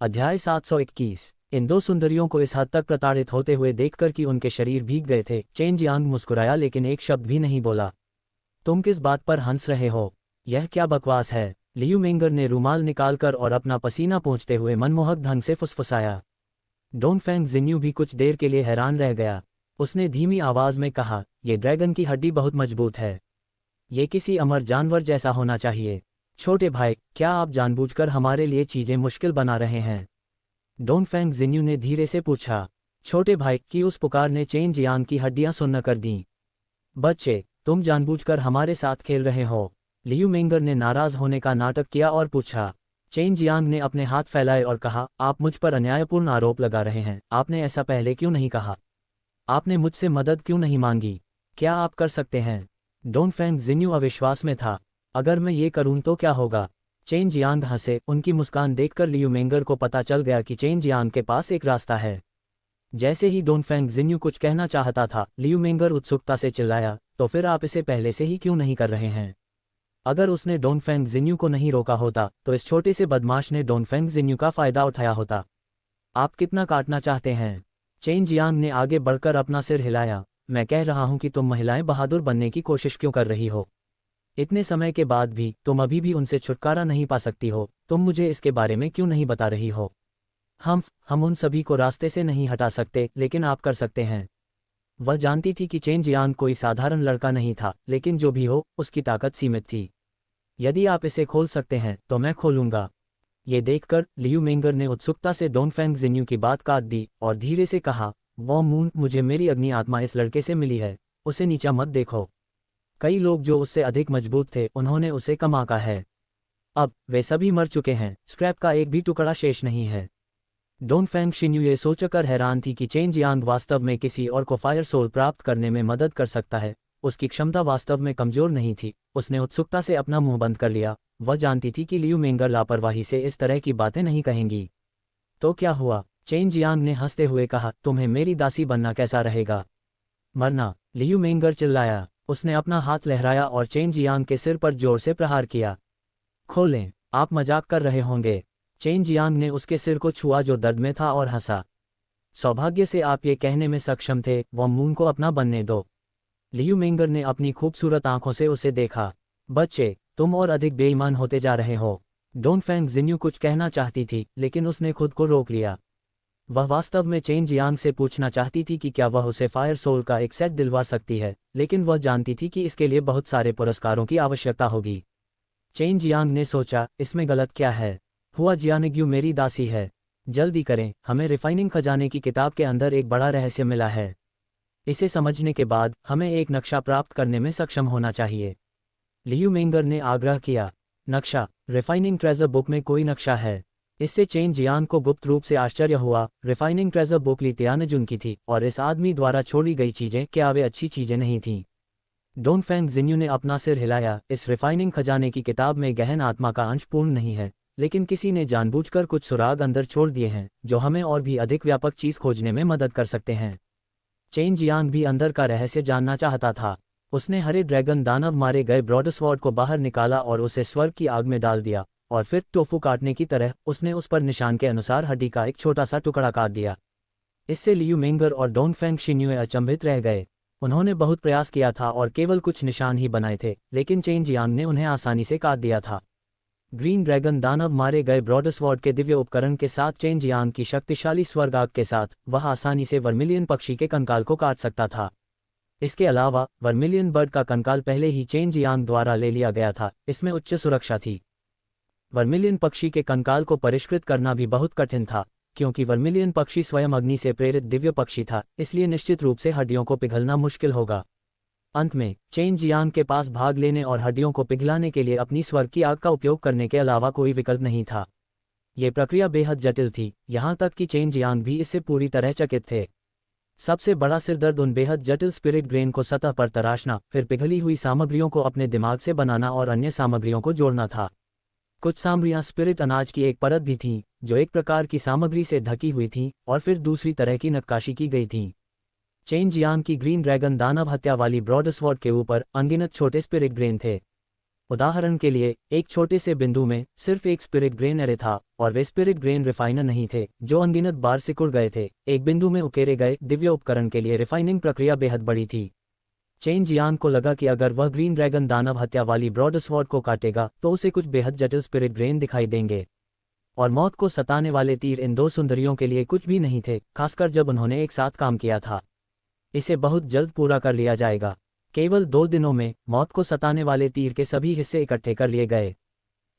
अध्याय 721। इन दो सुंदरियों को इस हद तक प्रताड़ित होते हुए देखकर कि उनके शरीर भीग गए थे, चेन जियांग मुस्कुराया लेकिन एक शब्द भी नहीं बोला। तुम किस बात पर हंस रहे हो? यह क्या बकवास है? लियू मेंगर ने रूमाल निकालकर और अपना पसीना पोंछते हुए मनमोहक ढंग से फुसफुसाया। डोंगफेंग जिन्यू भी कुछ देर के लिए हैरान रह गया। उसने धीमी आवाज में कहा, यह ड्रैगन की हड्डी बहुत मजबूत है। ये किसी अमर जानवर जैसा होना चाहिए। छोटे भाई, क्या आप जानबूझकर हमारे लिए चीजें मुश्किल बना रहे हैं? डोंगफेंग जिन्यू ने धीरे से पूछा। छोटे भाई की उस पुकार ने चेन जियांग की हड्डियां सुन्न कर दीं। बच्चे, तुम जानबूझकर हमारे साथ खेल रहे हो। लियू मेंगर ने नाराज होने का नाटक किया और पूछा। चेन जियांग ने अपने हाथ फैलाए और कहा, आप मुझ पर अन्यायपूर्ण आरोप लगा रहे हैं। आपने ऐसा पहले क्यों नहीं कहा? आपने मुझसे मदद क्यों नहीं मांगी? क्या आप कर सकते हैं? डोंगफेंग जिन्यू अविश्वास में था। अगर मैं ये करूं तो क्या होगा? चेन जियांग हंसे। उनकी मुस्कान देखकर लियू मेंगर को पता चल गया कि चेन जियांग के पास एक रास्ता है। जैसे ही डोंगफेंग जिन्यू कुछ कहना चाहता था, लियू मेंगर उत्सुकता से चिल्लाया, तो फिर आप इसे पहले से ही क्यों नहीं कर रहे हैं? अगर उसने डोंगफेंग जिन्यू को नहीं रोका होता तो इस छोटे से बदमाश ने डोंगफेंग जिन्यू का फायदा उठाया होता। आप कितना काटना चाहते हैं? चेन जियांग ने आगे बढ़कर अपना सिर हिलाया। मैं कह रहा हूं कि तुम महिलाएं बहादुर बनने की कोशिश क्यों कर रही हो? इतने समय के बाद भी तुम अभी भी उनसे छुटकारा नहीं पा सकती हो। तुम मुझे इसके बारे में क्यों नहीं बता रही हो? हम उन सभी को रास्ते से नहीं हटा सकते, लेकिन आप कर सकते हैं। वह जानती थी कि चेन जियांग कोई साधारण लड़का नहीं था, लेकिन जो भी हो, उसकी ताकत सीमित थी। यदि आप इसे खोल सकते हैं तो मैं खोलूंगा। ये देखकर लियू मेंगर ने उत्सुकता से डोंगफेंग जिन्यू की बात काट दी और धीरे से कहा, वो मून, मुझे मेरी अग्नि आत्मा इस लड़के से मिली है। उसे नीचा मत देखो। कई लोग जो उससे अधिक मजबूत थे, उन्होंने उसे कम आंका है। अब वे सभी मर चुके हैं। स्क्रैप का एक भी टुकड़ा शेष नहीं है। डोंगफेंग शिन्यू ये सोचकर हैरान थी कि चेन जियांग वास्तव में किसी और को फायर सोल प्राप्त करने में मदद कर सकता है। उसकी क्षमता वास्तव में कमजोर नहीं थी। उसने उत्सुकता से अपना मुंह बंद कर लिया। वह जानती थी कि लियू मेंगर लापरवाही से इस तरह की बातें नहीं कहेंगी। तो क्या हुआ? चेन जियांग ने हंसते हुए कहा, तुम्हें मेरी दासी बनना कैसा रहेगा? मरना! लियू मेंगर चिल्लाया। उसने अपना हाथ लहराया और चेन जियांग के सिर पर जोर से प्रहार किया। खोलें! आप मजाक कर रहे होंगे। चेन जियांग ने उसके सिर को छुआ जो दर्द में था और हंसा। सौभाग्य से आप ये कहने में सक्षम थे, वो मून को अपना बनने दो। लियू मेंगर ने अपनी खूबसूरत आंखों से उसे देखा। बच्चे, तुम और अधिक बेईमान होते जा रहे हो। डोंगफेंग जिन्यू कुछ कहना चाहती थी, लेकिन उसने खुद को रोक लिया। वह वास्तव में चेन जियांग से पूछना चाहती थी कि क्या वह उसे फायर सोल का एक सेट दिलवा सकती है, लेकिन वह जानती थी कि इसके लिए बहुत सारे पुरस्कारों की आवश्यकता होगी। चेन जियांग ने सोचा, इसमें गलत क्या है? हुआ जियानग्यू मेरी दासी है। जल्दी करें, हमें रिफाइनिंग खजाने की किताब के अंदर एक बड़ा रहस्य मिला है। इसे समझने के बाद हमें एक नक्शा प्राप्त करने में सक्षम होना चाहिए। लियू मेंगर ने आग्रह किया। नक्शा? रिफाइनिंग ट्रेजर बुक में कोई नक्शा है? इससे चेन जियांग को गुप्त रूप से आश्चर्य हुआ। रिफाइनिंग ट्रेजर बुक ली तियानजुन की थी, और इस आदमी द्वारा छोड़ी गई चीजें क्या वे अच्छी चीजें नहीं थीं? डोंगफेंग जिन्यू ने अपना सिर हिलाया। इस रिफाइनिंग खजाने की किताब में गहन आत्मा का अंश पूर्ण नहीं है, लेकिन किसी ने जानबूझकर कुछ सुराग अंदर छोड़ दिए हैं जो हमें और भी अधिक व्यापक चीज खोजने में मदद कर सकते हैं। चेन जियांग भी अंदर का रहस्य जानना चाहता था। उसने हरे ड्रैगन दानव मारे गए ब्रॉडस्वॉर्ड को बाहर निकाला और उसे स्वर्ग की आग में डाल दिया, और फिर टोफू काटने की तरह उसने उस पर निशान के अनुसार हड्डी का एक छोटा सा टुकड़ा काट दिया। इससे लियू मेंगर और डोंगफेंग शिन्यू अचंभित रह गए। उन्होंने बहुत प्रयास किया था और केवल कुछ निशान ही बनाए थे, लेकिन चेन जियांग ने उन्हें आसानी से काट दिया था। ग्रीन ड्रैगन दानव मारे गए ब्रॉडस्वॉर्ड के दिव्य उपकरण के साथ चेन जियांग की शक्तिशाली स्वर्ग आग के साथ वह आसानी से वर्मिलियन पक्षी के कंकाल को काट सकता था। इसके अलावा वर्मिलियन बर्ड का कंकाल पहले ही चेन जियांग द्वारा ले लिया गया था। इसमें उच्च सुरक्षा थी। वर्मिलियन पक्षी के कंकाल को परिष्कृत करना भी बहुत कठिन था, क्योंकि वर्मिलियन पक्षी स्वयं अग्नि से प्रेरित दिव्य पक्षी था, इसलिए निश्चित रूप से हड्डियों को पिघलना मुश्किल होगा। अंत में चेन जियांग के पास भाग लेने और हड्डियों को पिघलाने के लिए अपनी स्वर्ग की आग का उपयोग करने के अलावा कोई विकल्प नहीं था। ये प्रक्रिया बेहद जटिल थी, यहाँ तक कि चेन जियांग भी इससे पूरी तरह चकित थे। सबसे बड़ा सिरदर्द उन बेहद जटिल स्पिरिट ग्रेन को सतह पर तराशना, फिर पिघली हुई सामग्रियों को अपने दिमाग से बनाना और अन्य सामग्रियों को जोड़ना था। कुछ सामग्रियां स्पिरिट अनाज की एक परत भी थीं, जो एक प्रकार की सामग्री से ढकी हुई थीं, और फिर दूसरी तरह की नक्काशी की गई थीं। चेन जियांग की ग्रीन ड्रैगन दानव हत्या वाली ब्रॉडस्वॉर्ड के ऊपर अनगिनत छोटे स्पिरिट ग्रेन थे। उदाहरण के लिए, एक छोटे से बिंदु में सिर्फ एक स्पिरिट ग्रेन एरे था, और वे स्पिरिट ग्रेन रिफाइनर नहीं थे जो अनगिनत बार सिकुड़ गए थे। एक बिंदु में उकेरे गए दिव्य उपकरण के लिए रिफाइनिंग प्रक्रिया बेहद बड़ी थी। चेन जियांग को लगा कि अगर वह ग्रीन ड्रैगन दानव हत्या वाली ब्रॉडस्वॉर्ड को काटेगा तो उसे कुछ बेहद जटिल स्पिरिट ग्रेन दिखाई देंगे। और मौत को सताने वाले तीर इन दो सुंदरियों के लिए कुछ भी नहीं थे, खासकर जब उन्होंने एक साथ काम किया था। इसे बहुत जल्द पूरा कर लिया जाएगा। केवल 2 दिनों में मौत को सताने वाले तीर के सभी हिस्से इकट्ठे कर लिए गए।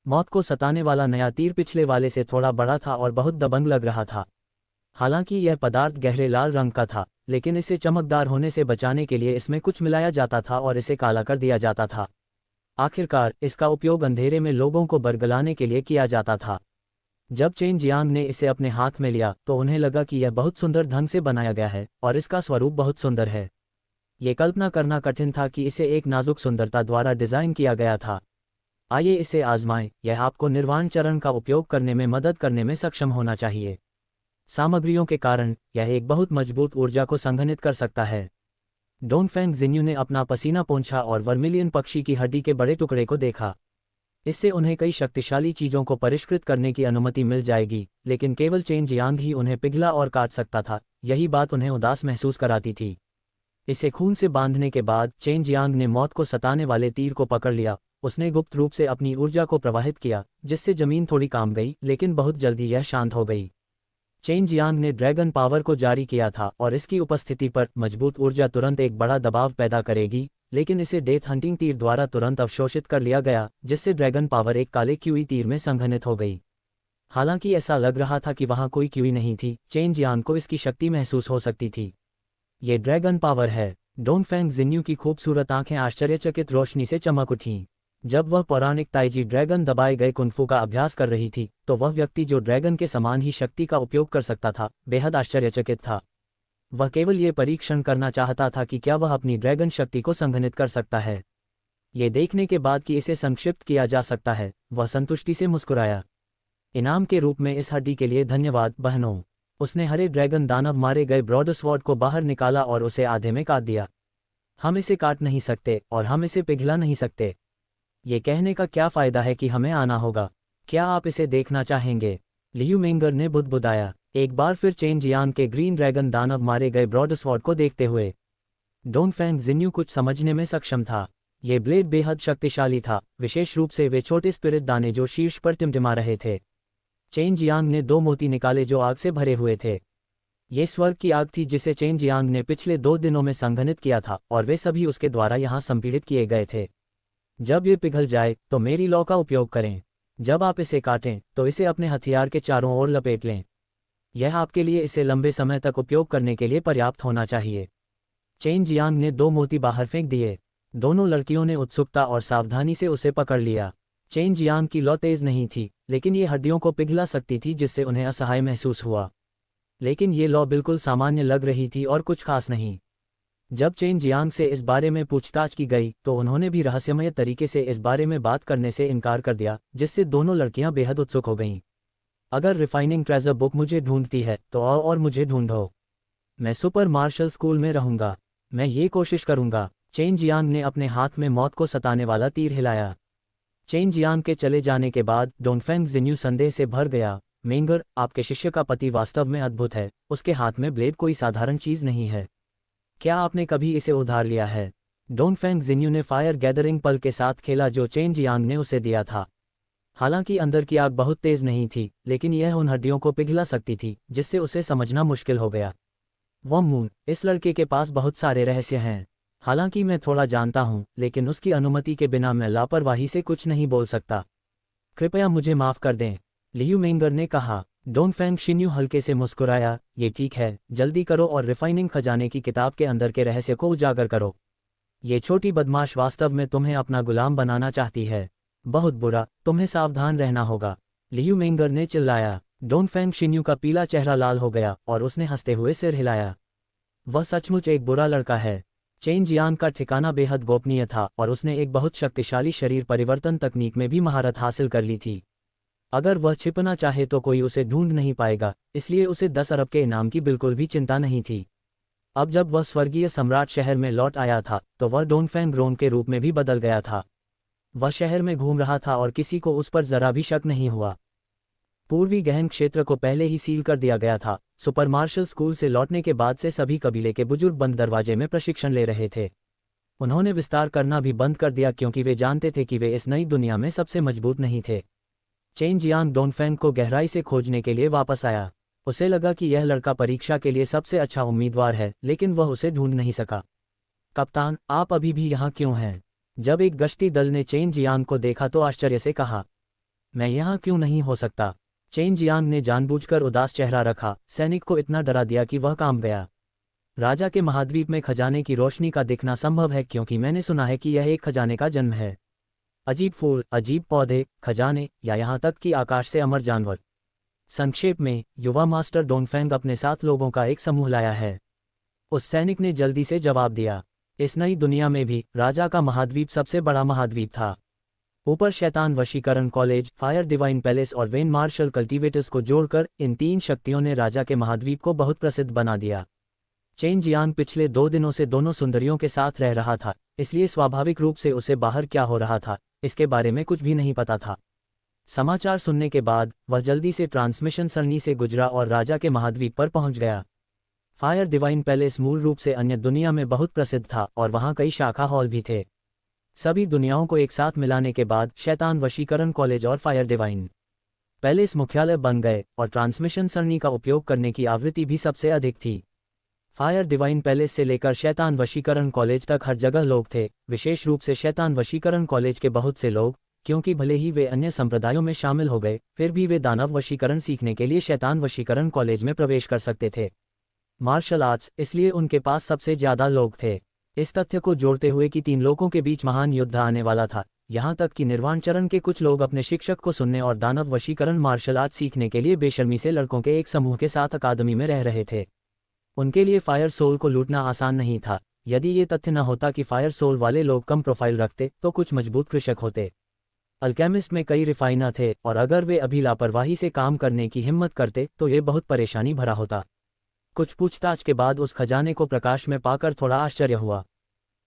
मौत को सताने वाला नया तीर पिछले वाले से थोड़ा बड़ा था और बहुत दबंग लग रहा था। हालांकि यह पदार्थ गहरे लाल रंग का था, लेकिन इसे चमकदार होने से बचाने के लिए इसमें कुछ मिलाया जाता था और इसे काला कर दिया जाता था। आखिरकार इसका उपयोग अंधेरे में लोगों को बरगलाने के लिए किया जाता था। जब चेन जियांग ने इसे अपने हाथ में लिया तो उन्हें लगा कि यह बहुत सुंदर ढंग से बनाया गया है और इसका स्वरूप बहुत सुंदर है। ये कल्पना करना कठिन था कि इसे एक नाजुक सुंदरता द्वारा डिज़ाइन किया गया था। आइए इसे आजमाएं, यह आपको निर्वाण चरण का उपयोग करने में मदद करने में सक्षम होना चाहिए। सामग्रियों के कारण यह एक बहुत मजबूत ऊर्जा को संघनित कर सकता है। डोंगफेंग जिन्यू ने अपना पसीना पोंछा और वर्मिलियन पक्षी की हड्डी के बड़े टुकड़े को देखा। इससे उन्हें कई शक्तिशाली चीज़ों को परिष्कृत करने की अनुमति मिल जाएगी, लेकिन केवल चेन जियांग ही उन्हें पिघला और काट सकता था। यही बात उन्हें उदास महसूस कराती थी। इसे खून से बांधने के बाद चेन जियांग ने मौत को सताने वाले तीर को पकड़ लिया। उसने गुप्त रूप से अपनी ऊर्जा को प्रवाहित किया, जिससे जमीन थोड़ी काम गई, लेकिन बहुत जल्दी यह शांत हो गई। चेन जियांग ने ड्रैगन पावर को जारी किया था और इसकी उपस्थिति पर मजबूत ऊर्जा तुरंत एक बड़ा दबाव पैदा करेगी, लेकिन इसे डेथ हंटिंग तीर द्वारा तुरंत अवशोषित कर लिया गया, जिससे ड्रैगन पावर एक काले क्यूई तीर में संघनित हो गई। हालांकि ऐसा लग रहा था कि वहां कोई क्यूई नहीं थी, चेन जियांग को इसकी शक्ति महसूस हो सकती थी। ये ड्रैगन पावर है। डोंगफेंग जिन्यू की खूबसूरत आंखें आश्चर्यचकित रोशनी से चमक उठीं। जब वह पौराणिक ताइजी ड्रैगन दबाए गए कुंफू का अभ्यास कर रही थी, तो वह व्यक्ति जो ड्रैगन के समान ही शक्ति का उपयोग कर सकता था, बेहद आश्चर्यचकित था। वह केवल ये परीक्षण करना चाहता था कि क्या वह अपनी ड्रैगन शक्ति को संघनित कर सकता है। ये देखने के बाद कि इसे संक्षिप्त किया जा सकता है, वह संतुष्टि से मुस्कुराया। इनाम के रूप में इस हड्डी के लिए धन्यवाद बहनों। उसने हरे ड्रैगन दानव मारे गए ब्रॉडस्वॉर्ड को बाहर निकाला और उसे आधे में काट दिया। हम इसे काट नहीं सकते और हम इसे पिघला नहीं सकते। ये कहने का क्या फ़ायदा है कि हमें आना होगा? क्या आप इसे देखना चाहेंगे? लियू मेंगर ने बुदबुदाया, एक बार फिर चेन जियांग के ग्रीन ड्रैगन दानव मारे गए ब्रॉडस्वॉर्ड को देखते हुए। डोंगफेंग जिन्यू कुछ समझने में सक्षम था। ये ब्लेड बेहद शक्तिशाली था, विशेष रूप से वे छोटे स्पिरिट दाने जो शीर्ष पर टिमटिमा रहे थे। चेन जियांग ने 2 मोती निकाले जो आग से भरे हुए थे। ये स्वर्ग की आग थी जिसे चेन जियांग ने पिछले 2 दिनों में संघनित किया था, और वे सभी उसके द्वारा यहाँ संपीड़ित किए गए थे। जब ये पिघल जाए तो मेरी लॉ का उपयोग करें। जब आप इसे काटें तो इसे अपने हथियार के चारों ओर लपेट लें। यह आपके लिए इसे लंबे समय तक उपयोग करने के लिए पर्याप्त होना चाहिए। चेन जियांग ने 2 मोती बाहर फेंक दिए। दोनों लड़कियों ने उत्सुकता और सावधानी से उसे पकड़ लिया। चेन जियांग की लौ तेज नहीं थी, लेकिन ये हड्डियों को पिघला सकती थी, जिससे उन्हें असहाय महसूस हुआ। लेकिन ये लौ बिल्कुल सामान्य लग रही थी और कुछ खास नहीं। जब चेन जियांग से इस बारे में पूछताछ की गई तो उन्होंने भी रहस्यमय तरीके से इस बारे में बात करने से इनकार कर दिया, जिससे दोनों लड़कियां बेहद उत्सुक हो गईं। अगर रिफाइनिंग ट्रेजर बुक मुझे ढूंढती है तो आओ और मुझे ढूंढो। मैं सुपर मार्शल स्कूल में रहूंगा। मैं ये कोशिश करूंगा। चेन जियांग ने अपने हाथ में मौत को सताने वाला तीर हिलाया। चेन जियांग के चले जाने के बाद डोंगफेंग जिन्यू संदेह से भर गया। मेंगर, आपके शिष्य का पति वास्तव में अद्भुत है। उसके हाथ में ब्लेड कोई साधारण चीज नहीं है। क्या आपने कभी इसे उधार लिया है? डोंगफेंग जिन्यू ने फायर गैदरिंग पल के साथ खेला जो चेन जियांग ने उसे दिया था। हालांकि अंदर की आग बहुत तेज नहीं थी, लेकिन यह उन हड्डियों को पिघला सकती थी, जिससे उसे समझना मुश्किल हो गया। वॉममून, इस लड़के के पास बहुत सारे रहस्य हैं। हालांकि मैं थोड़ा जानता हूं, लेकिन उसकी अनुमति के बिना मैं लापरवाही से कुछ नहीं बोल सकता। कृपया मुझे माफ कर दें, लियू मेंगर ने कहा। डोंगफेंग शिन्यू हल्के से मुस्कुराया। ये ठीक है, जल्दी करो और रिफाइनिंग खजाने की किताब के अंदर के रहस्य को उजागर करो। ये छोटी बदमाश वास्तव में तुम्हें अपना गुलाम बनाना चाहती है। बहुत बुरा, तुम्हें सावधान रहना होगा, लियू मेंगर ने चिल्लाया। डोंगफेंग शिन्यू का पीला चेहरा लाल हो गया और उसने हंसते हुए सिर हिलाया। वह सचमुच एक बुरा लड़का है। चेन जियांग का ठिकाना बेहद गोपनीय था और उसने एक बहुत शक्तिशाली शरीर परिवर्तन तकनीक में भी महारत हासिल कर ली थी। अगर वह छिपना चाहे तो कोई उसे ढूंढ नहीं पाएगा, इसलिए उसे 10 अरब के इनाम की बिल्कुल भी चिंता नहीं थी। अब जब वह स्वर्गीय सम्राट शहर में लौट आया था तो वह डोंगफेंग रोन के रूप में भी बदल गया था। वह शहर में घूम रहा था और किसी को उस पर जरा भी शक नहीं हुआ। पूर्वी गहन क्षेत्र को पहले ही सील कर दिया गया था। सुपर मार्शल स्कूल से लौटने के बाद से सभी कबीले के बुजुर्ग बंद दरवाजे में प्रशिक्षण ले रहे थे। उन्होंने विस्तार करना भी बंद कर दिया क्योंकि वे जानते थे कि वे इस नई दुनिया में सबसे मजबूत नहीं थे। चेन जियांग डोनफेंग को गहराई से खोजने के लिए वापस आया। उसे लगा कि यह लड़का परीक्षा के लिए सबसे अच्छा उम्मीदवार है, लेकिन वह उसे ढूंढ नहीं सका। कप्तान, आप अभी भी यहाँ क्यों हैं? जब एक गश्ती दल ने चेन जियांग को देखा तो आश्चर्य से कहा, मैं यहाँ क्यों नहीं हो सकता? चेन जियांग ने जानबूझकर उदास चेहरा रखा। सैनिक को इतना डरा दिया कि वह कांप गया। राजा के महाद्वीप में खजाने की रोशनी का दिखना संभव है क्योंकि मैंने सुना है कि यह एक खजाने का जन्म है। अजीब फूल, अजीब पौधे, खजाने, या यहाँ तक कि आकाश से अमर जानवर। संक्षेप में, युवा मास्टर डोनफेंग अपने साथ लोगों का एक समूह लाया है। उस सैनिक ने जल्दी से जवाब दिया। इस नई दुनिया में भी राजा का महाद्वीप सबसे बड़ा महाद्वीप था। ऊपर शैतान वशीकरण कॉलेज, फायर डिवाइन पैलेस और वेन मार्शल कल्टीवेटर्स को जोड़कर इन 3 शक्तियों ने राजा के महाद्वीप को बहुत प्रसिद्ध बना दिया। चेन जियांग पिछले 2 दिनों से दोनों सुंदरियों के साथ रह रहा था, इसलिए स्वाभाविक रूप से उसे बाहर क्या हो रहा था इसके बारे में कुछ भी नहीं पता था। समाचार सुनने के बाद वह जल्दी से ट्रांसमिशन सरणी से गुजरा और राजा के महाद्वीप पर पहुंच गया। फायर डिवाइन पैलेस मूल रूप से अन्य दुनिया में बहुत प्रसिद्ध था और वहां कई शाखा हॉल भी थे। सभी दुनियाओं को एक साथ मिलाने के बाद शैतान वशीकरण कॉलेज और फायर डिवाइन पैलेस मुख्यालय बन गए और ट्रांसमिशन सरणी का उपयोग करने की आवृत्ति भी सबसे अधिक थी। फायर डिवाइन पैलेस से लेकर शैतान वशीकरण कॉलेज तक हर जगह लोग थे, विशेष रूप से शैतान वशीकरण कॉलेज के बहुत से लोग, क्योंकि भले ही वे अन्य संप्रदायों में शामिल हो गए, फिर भी वे दानव वशीकरण सीखने के लिए शैतान वशीकरण कॉलेज में प्रवेश कर सकते थे। मार्शल आर्ट्स, इसलिए उनके पास सबसे ज्यादा लोग थे। इस तथ्य को जोड़ते हुए कि 3 लोगों के बीच महान युद्ध आने वाला था, यहाँ तक कि निर्वाण चरण के कुछ लोग अपने शिक्षक को सुनने और दानव वशीकरण मार्शल आर्ट सीखने के लिए बेशर्मी से लड़कों के एक समूह के साथ अकादमी में रह रहे थे। उनके लिए फायर सोल को लूटना आसान नहीं था। यदि ये तथ्य न होता कि फायर सोल वाले लोग कम प्रोफाइल रखते तो कुछ मजबूत कृषक होते। अल्केमिस्ट में कई रिफाइनर थे और अगर वे अभी लापरवाही से काम करने की हिम्मत करते तो ये बहुत परेशानी भरा होता। कुछ पूछताछ के बाद उस खजाने को प्रकाश में पाकर थोड़ा आश्चर्य हुआ।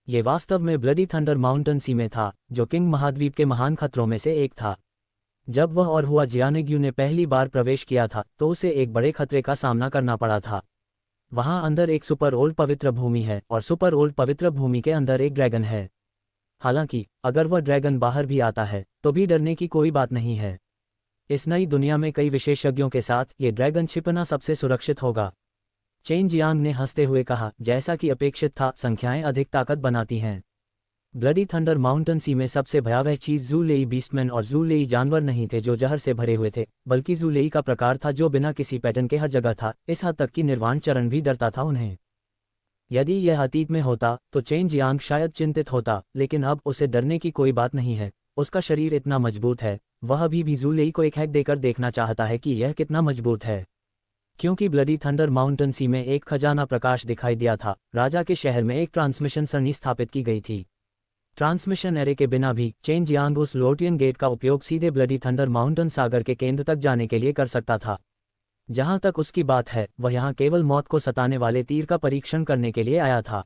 ये वास्तव में ब्लडी थंडर माउंटेन सी में था, जो किंग महाद्वीप के महान खतरों में से एक था। जब वह और हुआ जियानेग्यू ने पहली बार प्रवेश किया था तो उसे एक बड़े खतरे का सामना करना पड़ा था। वहां अंदर एक सुपर ओल्ड पवित्र भूमि है और सुपर ओल्ड पवित्र भूमि के अंदर एक ड्रैगन है। हालांकि अगर वह ड्रैगन बाहर भी आता है तो भी डरने की कोई बात नहीं है। इस नई दुनिया में कई विशेषज्ञों के साथ ये ड्रैगन छिपना सबसे सुरक्षित होगा। चेन जियांग ने हंसते हुए कहा, जैसा कि अपेक्षित था, संख्याएं अधिक ताकत बनाती हैं। ब्लडी थंडर माउंटेन सी में सबसे भयावह चीज ज़ूलेई बीस्टमैन और ज़ूलेई जानवर नहीं थे जो जहर से भरे हुए थे, बल्कि ज़ूलेई का प्रकार था जो बिना किसी पैटर्न के हर जगह था, इस हद तक कि निर्वाण चरण भी डरता था उन्हें। यदि यह अतीत में होता तो चेन जियांग शायद चिंतित होता, लेकिन अब उसे डरने की कोई बात नहीं है। उसका शरीर इतना मजबूत है, वह अभी भी ज़ूलेई को एक हैक देकर देखना चाहता है कि यह कितना मजबूत है। क्योंकि ब्लडी थंडर माउंटेन सी में एक खजाना प्रकाश दिखाई दिया था, राजा के शहर में एक ट्रांसमिशन सरणी स्थापित की गई थी। ट्रांसमिशन एरे के बिना भी चेन जियांग उस लोटियन गेट का उपयोग सीधे ब्लडी थंडर माउंटेन सागर के केंद्र तक जाने के लिए कर सकता था। जहां तक उसकी बात है, वह यहां केवल मौत को सताने वाले तीर का परीक्षण करने के लिए आया था।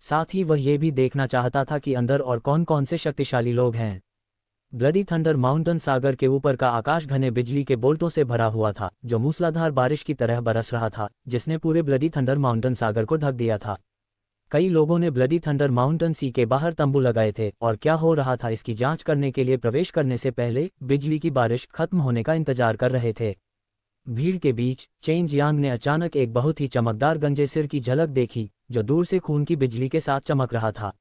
साथ ही वह ये भी देखना चाहता था कि अंदर और कौन कौन से शक्तिशाली लोग हैं। ब्लडी थंडर माउंटेन सागर के ऊपर का आकाश घने बिजली के बोल्टों से भरा हुआ था, जो मूसलाधार बारिश की तरह बरस रहा था, जिसने पूरे ब्लडी थंडर माउंटेन सागर को ढक दिया था। कई लोगों ने ब्लडी थंडर माउंटेन सी के बाहर तंबू लगाए थे और क्या हो रहा था इसकी जांच करने के लिए प्रवेश करने से पहले बिजली की बारिश खत्म होने का इंतजार कर रहे थे। भीड़ के बीच चेन जियांग ने अचानक एक बहुत ही चमकदार गंजे सिर की झलक देखी, जो दूर से खून की बिजली के साथ चमक रहा था।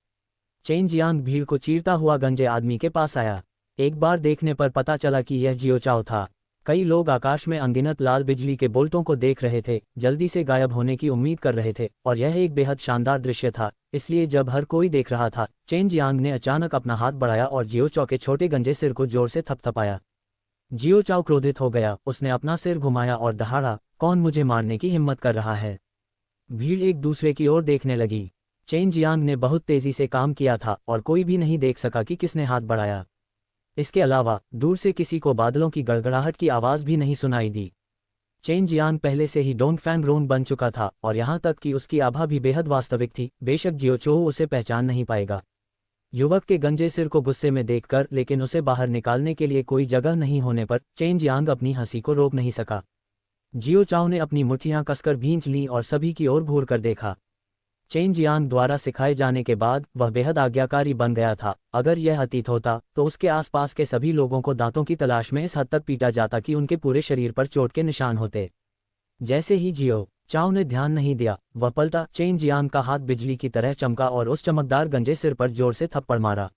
चेन जियांग भीड़ को चीरता हुआ गंजे आदमी के पास आया। एक बार देखने पर पता चला कि यह जियो चाओ था। कई लोग आकाश में अनगिनत लाल बिजली के बोल्टों को देख रहे थे, जल्दी से गायब होने की उम्मीद कर रहे थे, और यह एक बेहद शानदार दृश्य था। इसलिए जब हर कोई देख रहा था, चेन जियांग ने अचानक अपना हाथ बढ़ाया और जियो चाओ के छोटे गंजे सिर को जोर से थपथपाया। जियो चाओ क्रोधित हो गया, उसने अपना सिर घुमाया और दहाड़ा, कौन मुझे मारने की हिम्मत कर रहा है? भीड़ एक दूसरे की ओर देखने लगी। चेन जियांग ने बहुत तेजी से काम किया था और कोई भी नहीं देख सका कि किसने हाथ बढ़ाया। इसके अलावा दूर से किसी को बादलों की गड़गड़ाहट की आवाज़ भी नहीं सुनाई दी। चेन जियांग पहले से ही डोंगफैंग रोन बन चुका था और यहाँ तक कि उसकी आभा भी बेहद वास्तविक थी। बेशक जियो चो उसे पहचान नहीं पाएगा, युवक के गंजे सिर को गुस्से में देखकर लेकिन उसे बाहर निकालने के लिए कोई जगह नहीं होने पर चेन जियांग अपनी हंसी को रोक नहीं सका। जियो चाओ ने अपनी मुट्ठियां कसकर भींच लीं और सभी की ओर घूर कर देखा। चेन जियांग द्वारा सिखाए जाने के बाद वह बेहद आज्ञाकारी बन गया था। अगर यह अतीत होता तो उसके आसपास के सभी लोगों को दांतों की तलाश में इस हद तक पीटा जाता कि उनके पूरे शरीर पर चोट के निशान होते। जैसे ही जियो चाओ ने ध्यान नहीं दिया, वह पलटा, चेन जियांग का हाथ बिजली की तरह चमका और उस चमकदार गंजे सिर पर जोर से थप्पड़ मारा।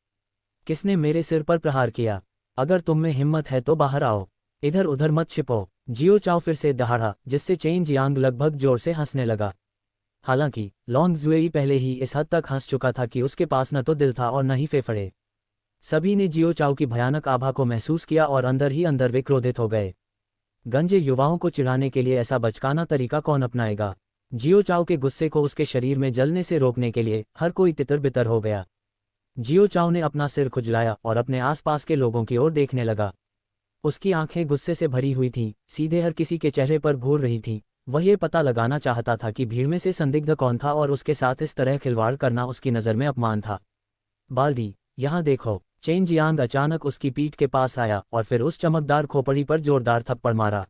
किसने मेरे सिर पर प्रहार किया? अगर तुम में हिम्मत है तो बाहर आओ, इधर उधर मत छिपो। जियो चाओ फिर से दहाड़ा, जिससे चेन जियांग लगभग जोर से हंसने लगा। हालांकि लॉन्ग जुएई पहले ही इस हद तक हंस चुका था कि उसके पास न तो दिल था और न ही फेफड़े। सभी ने जियो चाओ की भयानक आभा को महसूस किया और अंदर ही अंदर वे क्रोधित हो गए। गंजे युवाओं को चिढ़ाने के लिए ऐसा बचकाना तरीका कौन अपनाएगा? जियो चाओ के गुस्से को उसके शरीर में जलने से रोकने के लिए हर कोई तितर बितर हो गया। जियो चाओ ने अपना सिर खुजलाया और अपने आसपास के लोगों की ओर देखने लगा। उसकी आंखें गुस्से से भरी हुई थीं, सीधे हर किसी के चेहरे पर घूर रही थीं। वह ये पता लगाना चाहता था कि भीड़ में से संदिग्ध कौन था और उसके साथ इस तरह खिलवाड़ करना उसकी नज़र में अपमान था। बाल्डी, यहाँ देखो। चेन जियांग अचानक उसकी पीठ के पास आया और फिर उस चमकदार खोपड़ी पर जोरदार थप्पड़ मारा।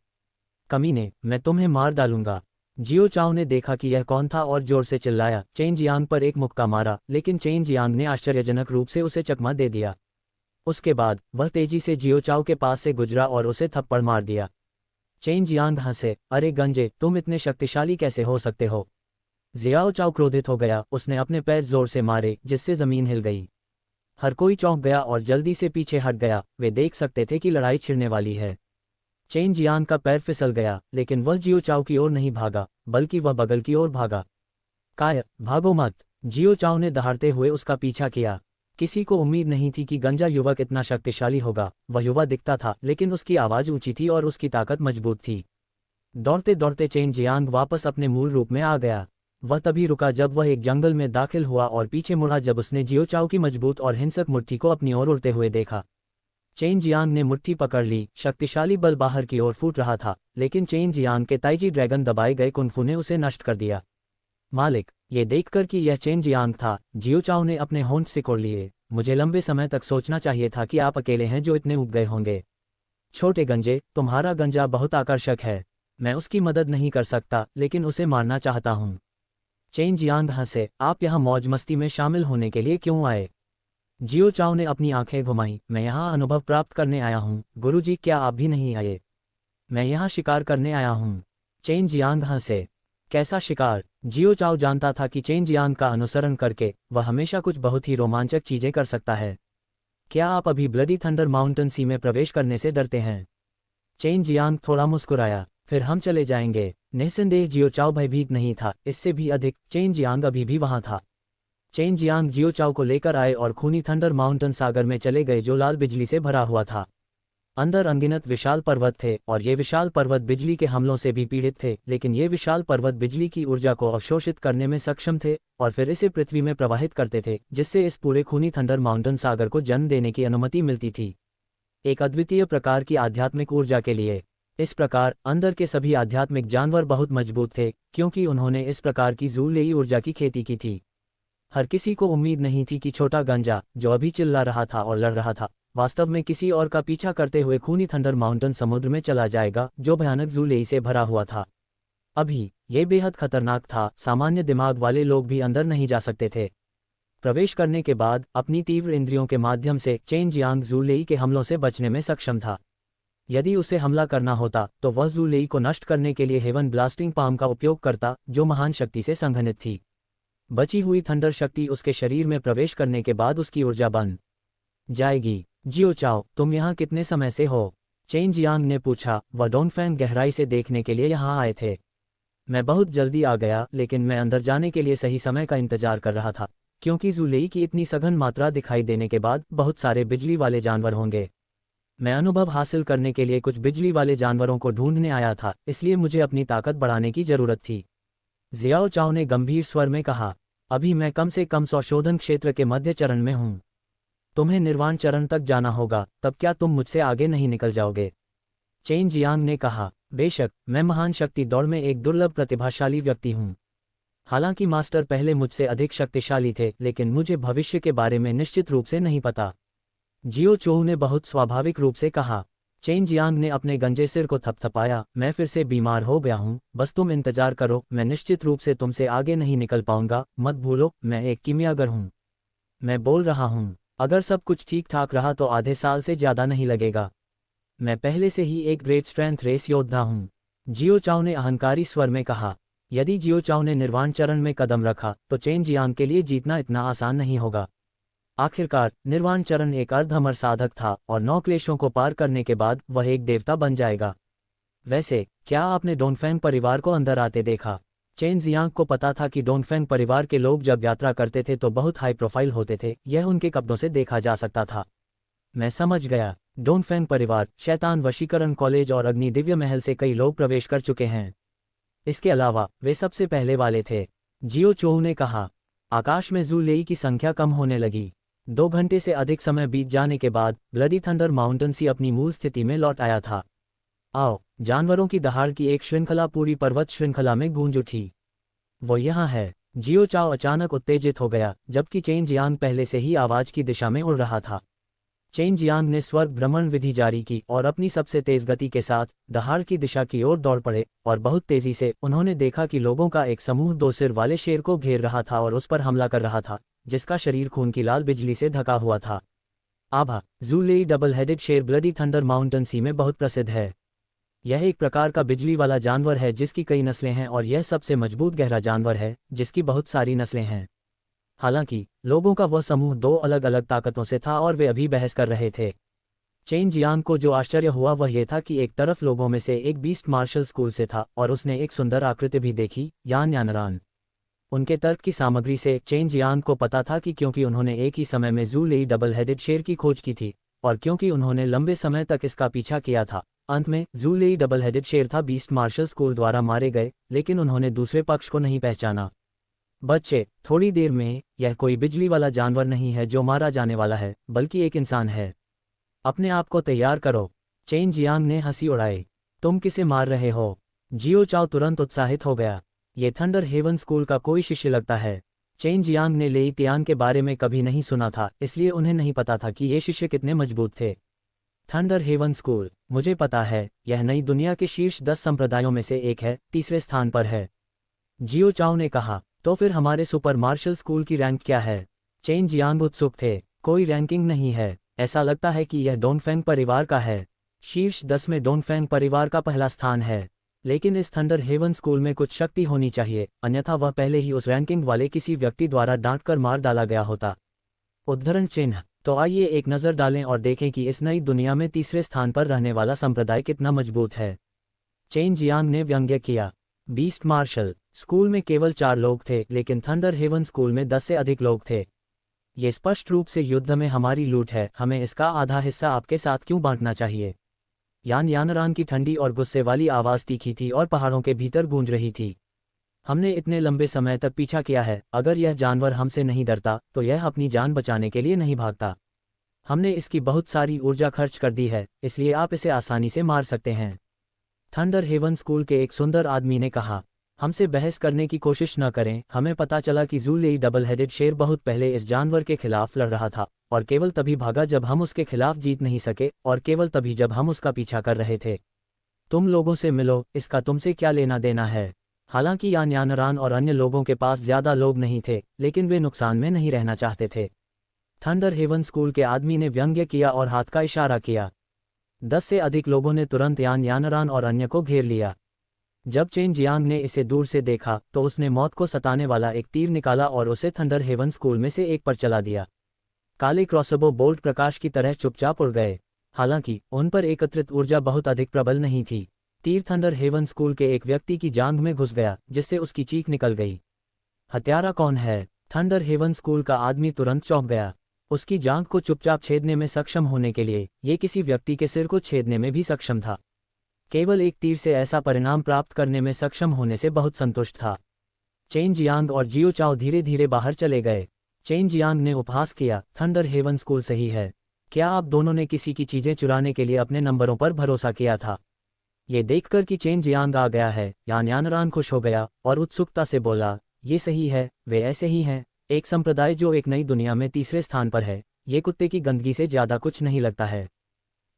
कमीने, मैं तुम्हें मार डालूंगा। जियो चाओ ने देखा कि यह कौन था और जोर से चिल्लाया। चेन जियांग पर एक मुक्का मारा, लेकिन चेन जियांग ने आश्चर्यजनक रूप से उसे चकमा दे दिया। उसके बाद वह तेजी से जियो चाओ के पास से गुजरा और उसे थप्पड़ मार दिया। चेन जियांग हंसे, अरे गंजे, तुम इतने शक्तिशाली कैसे हो सकते हो? जियाओ चाओ क्रोधित हो गया। उसने अपने पैर जोर से मारे, जिससे जमीन हिल गई। हर कोई चौंक गया और जल्दी से पीछे हट गया। वे देख सकते थे कि लड़ाई छिड़ने वाली है। चेन जियांग का पैर फिसल गया, लेकिन वह जियो चाओ की ओर नहीं भागा, बल्कि वह बगल की ओर भागा। काय, भागो मत! जियो चाओ ने दहाड़ते हुए उसका पीछा किया। किसी को उम्मीद नहीं थी कि गंजा युवक इतना शक्तिशाली होगा। वह युवा दिखता था, लेकिन उसकी आवाज़ ऊंची थी और उसकी ताकत मजबूत थी। दौड़ते दौड़ते चेन जियांग वापस अपने मूल रूप में आ गया। वह तभी रुका जब वह एक जंगल में दाखिल हुआ और पीछे मुड़ा जब उसने जियो चाओ की मजबूत और हिंसक मुट्ठी को अपनी ओर उड़ते हुए देखा। चेन जियांग ने मुट्ठी पकड़ ली। शक्तिशाली बल बाहर की ओर फूट रहा था, लेकिन चेन जियांग के ताइजी ड्रैगन दबाए गए कुंफू ने उसे नष्ट कर दिया। मालिक, ये देखकर कि यह चेन जियांग था, जियो चाओ ने अपने होंठ सिकोड़ लिए। मुझे लंबे समय तक सोचना चाहिए था कि आप अकेले हैं जो इतने उब गए होंगे। छोटे गंजे, तुम्हारा गंजा बहुत आकर्षक है। मैं उसकी मदद नहीं कर सकता, लेकिन उसे मारना चाहता हूँ। चेन जियांग हंसे, आप यहाँ मौज मस्ती में शामिल होने के लिए क्यों आए? जियो चाओ ने अपनी आंखें घुमाई। मैं यहाँ अनुभव प्राप्त करने आया हूँ। गुरुजी, क्या आप भी नहीं आए? मैं यहाँ शिकार करने आया हूँ। चेन जियांग हंसे, कैसा शिकार? जियो चाओ जानता था कि चेन जियांग का अनुसरण करके वह हमेशा कुछ बहुत ही रोमांचक चीजें कर सकता है। क्या आप अभी ब्लडी थंडर माउंटेन सी में प्रवेश करने से डरते हैं? चेन जियांग थोड़ा मुस्कुराया, फिर हम चले जाएंगे। निस्संदेह जियो चाओ भयभीत नहीं था, इससे भी अधिक चेन जियांग अभी भी वहां था। चेन जियांग जियो चाओ को लेकर आए और खूनी थंडर माउंटेन सागर में चले गए जो लाल बिजली से भरा हुआ था। अंदर अनगिनत विशाल पर्वत थे और ये विशाल पर्वत बिजली के हमलों से भी पीड़ित थे, लेकिन ये विशाल पर्वत बिजली की ऊर्जा को अवशोषित करने में सक्षम थे और फिर इसे पृथ्वी में प्रवाहित करते थे, जिससे इस पूरे खूनी थंडर माउंटेन सागर को जन्म देने की अनुमति मिलती थी, एक अद्वितीय प्रकार की आध्यात्मिक ऊर्जा के लिए। इस प्रकार अंदर के सभी आध्यात्मिक जानवर बहुत मजबूत थे, क्योंकि उन्होंने इस प्रकार की ज़ूलेई ऊर्जा की खेती की थी। हर किसी को उम्मीद नहीं थी कि छोटा गंजा, जो अभी चिल्ला रहा था और लड़ रहा था, वास्तव में किसी और का पीछा करते हुए खूनी थंडर माउंटेन समुद्र में चला जाएगा, जो भयानक ज़ूलेई से भरा हुआ था। अभी ये बेहद खतरनाक था। सामान्य दिमाग वाले लोग भी अंदर नहीं जा सकते थे। प्रवेश करने के बाद अपनी तीव्र इंद्रियों के माध्यम से चेन जियांग ज़ूलेई के हमलों से बचने में सक्षम था। यदि उसे हमला करना होता तो वह ज़ूलेई को नष्ट करने के लिए हेवन ब्लास्टिंग पाम का उपयोग करता, जो महान शक्ति से संघनित थी। बची हुई थंडर शक्ति उसके शरीर में प्रवेश करने के बाद उसकी ऊर्जा बन जाएगी। जियो चाओ, तुम यहाँ कितने समय से हो? चेन जियांग ने पूछा। वह डोंगफेंग गहराई से देखने के लिए यहाँ आए थे। मैं बहुत जल्दी आ गया, लेकिन मैं अंदर जाने के लिए सही समय का इंतजार कर रहा था, क्योंकि ज़ूलेई की इतनी सघन मात्रा दिखाई देने के बाद बहुत सारे बिजली वाले जानवर होंगे। मैं अनुभव हासिल करने के लिए कुछ बिजली वाले जानवरों को ढूंढने आया था, इसलिए मुझे अपनी ताकत बढ़ाने की जरूरत थी। जियाओ चाओ ने गंभीर स्वर में कहा। अभी मैं कम से कम संशोधन क्षेत्र के मध्य चरण में हूँ। तुम्हें निर्वाण चरण तक जाना होगा, तब क्या तुम मुझसे आगे नहीं निकल जाओगे? चेन जियांग ने कहा। बेशक, मैं महान शक्ति दौड़ में एक दुर्लभ प्रतिभाशाली व्यक्ति हूँ। हालांकि मास्टर पहले मुझसे अधिक शक्तिशाली थे, लेकिन मुझे भविष्य के बारे में निश्चित रूप से नहीं पता। जियो चोऊ ने बहुत स्वाभाविक रूप से कहा। चेन जियांग ने अपने गंजे सिर को थपथपाया। मैं फिर से बीमार हो गया हूँ, बस तुम इंतजार करो, मैं निश्चित रूप से तुमसे आगे नहीं निकल पाऊंगा। मत भूलो, मैं एक कीमियागर हूँ। मैं बोल रहा हूँ, अगर सब कुछ ठीक ठाक रहा तो आधे साल से ज़्यादा नहीं लगेगा। मैं पहले से ही एक ग्रेट स्ट्रेंथ रेस योद्धा हूँ, जियो चाओ ने अहंकारी स्वर में कहा। यदि जियो चाओ ने निर्वाण चरण में कदम रखा तो चेन जियांग के लिए जीतना इतना आसान नहीं होगा। आखिरकार निर्वाण चरण एक अर्धअमर साधक था और 9 क्लेशों को पार करने के बाद वह एक देवता बन जाएगा। वैसे क्या आपने डोनफेंग परिवार को अंदर आते देखा? चेन जियांग को पता था कि डोनफेंग परिवार के लोग जब यात्रा करते थे तो बहुत हाई प्रोफाइल होते थे, यह उनके कपड़ों से देखा जा सकता था। मैं समझ गया। डोनफेंग परिवार, शैतान वशीकरण कॉलेज और अग्नि दिव्य महल से कई लोग प्रवेश कर चुके हैं। इसके अलावा वे सबसे पहले वाले थे, जियो चोऊ ने कहा। आकाश में जू लेई की संख्या कम होने लगी। 2 घंटे से अधिक समय बीत जाने के बाद ब्लडी थंडर माउंटेन सी अपनी मूल स्थिति में लौट आया था। आओ, जानवरों की दहाड़ की एक श्रृंखला पूरी पर्वत श्रृंखला में गूंज उठी। वो यहाँ है। जियो चाओ अचानक उत्तेजित हो गया, जबकि चेन जियांग पहले से ही आवाज की दिशा में उड़ रहा था। चेन जियांग ने स्वर्ग भ्रमण विधि जारी की और अपनी सबसे तेज गति के साथ दहाड़ की दिशा की ओर दौड़ पड़े, और बहुत तेजी से उन्होंने देखा कि लोगों का एक समूह 2 सिर वाले शेर को घेर रहा था और उस पर हमला कर रहा था, जिसका शरीर खून की लाल बिजली से ढका हुआ था। आभा, जू लेई डबल हेडेड शेर ब्लडी थंडर माउंटेन सी में बहुत प्रसिद्ध है। यह एक प्रकार का बिजली वाला जानवर है जिसकी कई नस्लें हैं, और यह सबसे मजबूत गहरा जानवर है जिसकी बहुत सारी नस्लें हैं। हालांकि लोगों का वह समूह 2 अलग अलग ताकतों से था और वे अभी बहस कर रहे थे। चेन जियांग को जो आश्चर्य हुआ वह यह था कि एक तरफ लोगों में से एक बीस्ट मार्शल स्कूल से था और उसने एक सुंदर आकृति भी देखी, यान यानरान। उनके तर्क की सामग्री से चेन जियांग को पता था कि क्योंकि उन्होंने एक ही समय में जू लेई डबल हेडेड शेर की खोज की थी और क्योंकि उन्होंने लंबे समय तक इसका पीछा किया था, अंत में जू लेई डबल हेडेड शेर था बीस्ट मार्शल स्कूल द्वारा मारे गए, लेकिन उन्होंने दूसरे पक्ष को नहीं पहचाना। बच्चे, थोड़ी देर में, यह कोई बिजली वाला जानवर नहीं है जो मारा जाने वाला है, बल्कि एक इंसान है। अपने आप को तैयार करो। चेन जियांग ने हंसी उड़ाई। तुम किसे मार रहे हो? जियो चाओ तुरंत उत्साहित हो गया। ये थंडर हेवन स्कूल का कोई शिष्य लगता है। चेन जियांग ने लेई तियान के बारे में कभी नहीं सुना था, इसलिए उन्हें नहीं पता था कि ये शिष्य कितने मजबूत थे। थंडर हेवन स्कूल, मुझे पता है, यह नई दुनिया के शीर्ष 10 संप्रदायों में से एक है, तीसरे स्थान पर है। जियो चाओ ने कहा। तो फिर हमारे सुपर मार्शल स्कूल की रैंक क्या है? चेन जियांग उत्सुक थे। कोई रैंकिंग नहीं है, ऐसा लगता है कि यह डोनफेंग परिवार का है। शीर्ष 10 में डोनफेंग परिवार का पहला स्थान है, लेकिन इस थंडर हेवन स्कूल में कुछ शक्ति होनी चाहिए, अन्यथा वह पहले ही उस रैंकिंग वाले किसी व्यक्ति द्वारा डांटकर मार डाला गया होता। उद्धरण चिन्ह। तो आइए एक नज़र डालें और देखें कि इस नई दुनिया में तीसरे स्थान पर रहने वाला संप्रदाय कितना मजबूत है। चेन जियांग ने व्यंग्य किया। बीस्ट मार्शल स्कूल में केवल 4 लोग थे, लेकिन थंडर हेवन स्कूल में 10 से अधिक लोग थे। ये स्पष्ट रूप से युद्ध में हमारी लूट है, हमें इसका आधा हिस्सा आपके साथ क्यों बांटना चाहिए? यान यानरान की ठंडी और गुस्से वाली आवाज़ तीखी थी और पहाड़ों के भीतर गूंज रही थी। हमने इतने लंबे समय तक पीछा किया है, अगर यह जानवर हमसे नहीं डरता तो यह अपनी जान बचाने के लिए नहीं भागता। हमने इसकी बहुत सारी ऊर्जा खर्च कर दी है, इसलिए आप इसे आसानी से मार सकते हैं। थंडर हेवन स्कूल के एक सुंदर आदमी ने कहा। हमसे बहस करने की कोशिश न करें, हमें पता चला कि जू लेई डबल हेडेड शेर बहुत पहले इस जानवर के खिलाफ लड़ रहा था, और केवल तभी भागा जब हम उसके खिलाफ जीत नहीं सके, और केवल तभी जब हम उसका पीछा कर रहे थे। तुम लोगों से मिलो, इसका तुमसे क्या लेना देना है? हालांकि यान यानरान और अन्य लोगों के पास ज्यादा लोग नहीं थे, लेकिन वे नुकसान में नहीं रहना चाहते थे। थंडर हेवन स्कूल के आदमी ने व्यंग्य किया और हाथ का इशारा किया। 10 से अधिक लोगों ने तुरंत यान यानरान और अन्य को घेर लिया। जब चेन जियांग ने इसे दूर से देखा तो उसने मौत को सताने वाला एक तीर निकाला और उसे थंडर हेवन स्कूल में से एक पर चला दिया। काले क्रॉसबो बोल्ट प्रकाश की तरह चुपचाप उड़ गए। हालांकि उन पर एकत्रित ऊर्जा बहुत अधिक प्रबल नहीं थी। तीर थंडर हेवन स्कूल के एक व्यक्ति की जांघ में घुस गया, जिससे उसकी चीख निकल गई। हत्यारा कौन है? थंडर हेवन स्कूल का आदमी तुरंत चौंक गया। उसकी जांघ को चुपचाप छेदने में सक्षम होने के लिए ये किसी व्यक्ति के सिर को छेदने में भी सक्षम था। केवल एक तीर से ऐसा परिणाम प्राप्त करने में सक्षम होने से बहुत संतुष्ट था। चेन जियांग और जियो चाओ धीरे धीरे बाहर चले गए। चेन जियांग ने उपहास किया, थंडर हेवन स्कूल सही है। क्या आप दोनों ने किसी की चीजें चुराने के लिए अपने नंबरों पर भरोसा किया था? ये देखकर कि चेन जियांग आ गया है, यान यानरान खुश हो गया और उत्सुकता से बोला, ये सही है, वे ऐसे ही हैं, एक संप्रदाय जो एक नई दुनिया में तीसरे स्थान पर है, ये कुत्ते की गंदगी से ज़्यादा कुछ नहीं लगता है।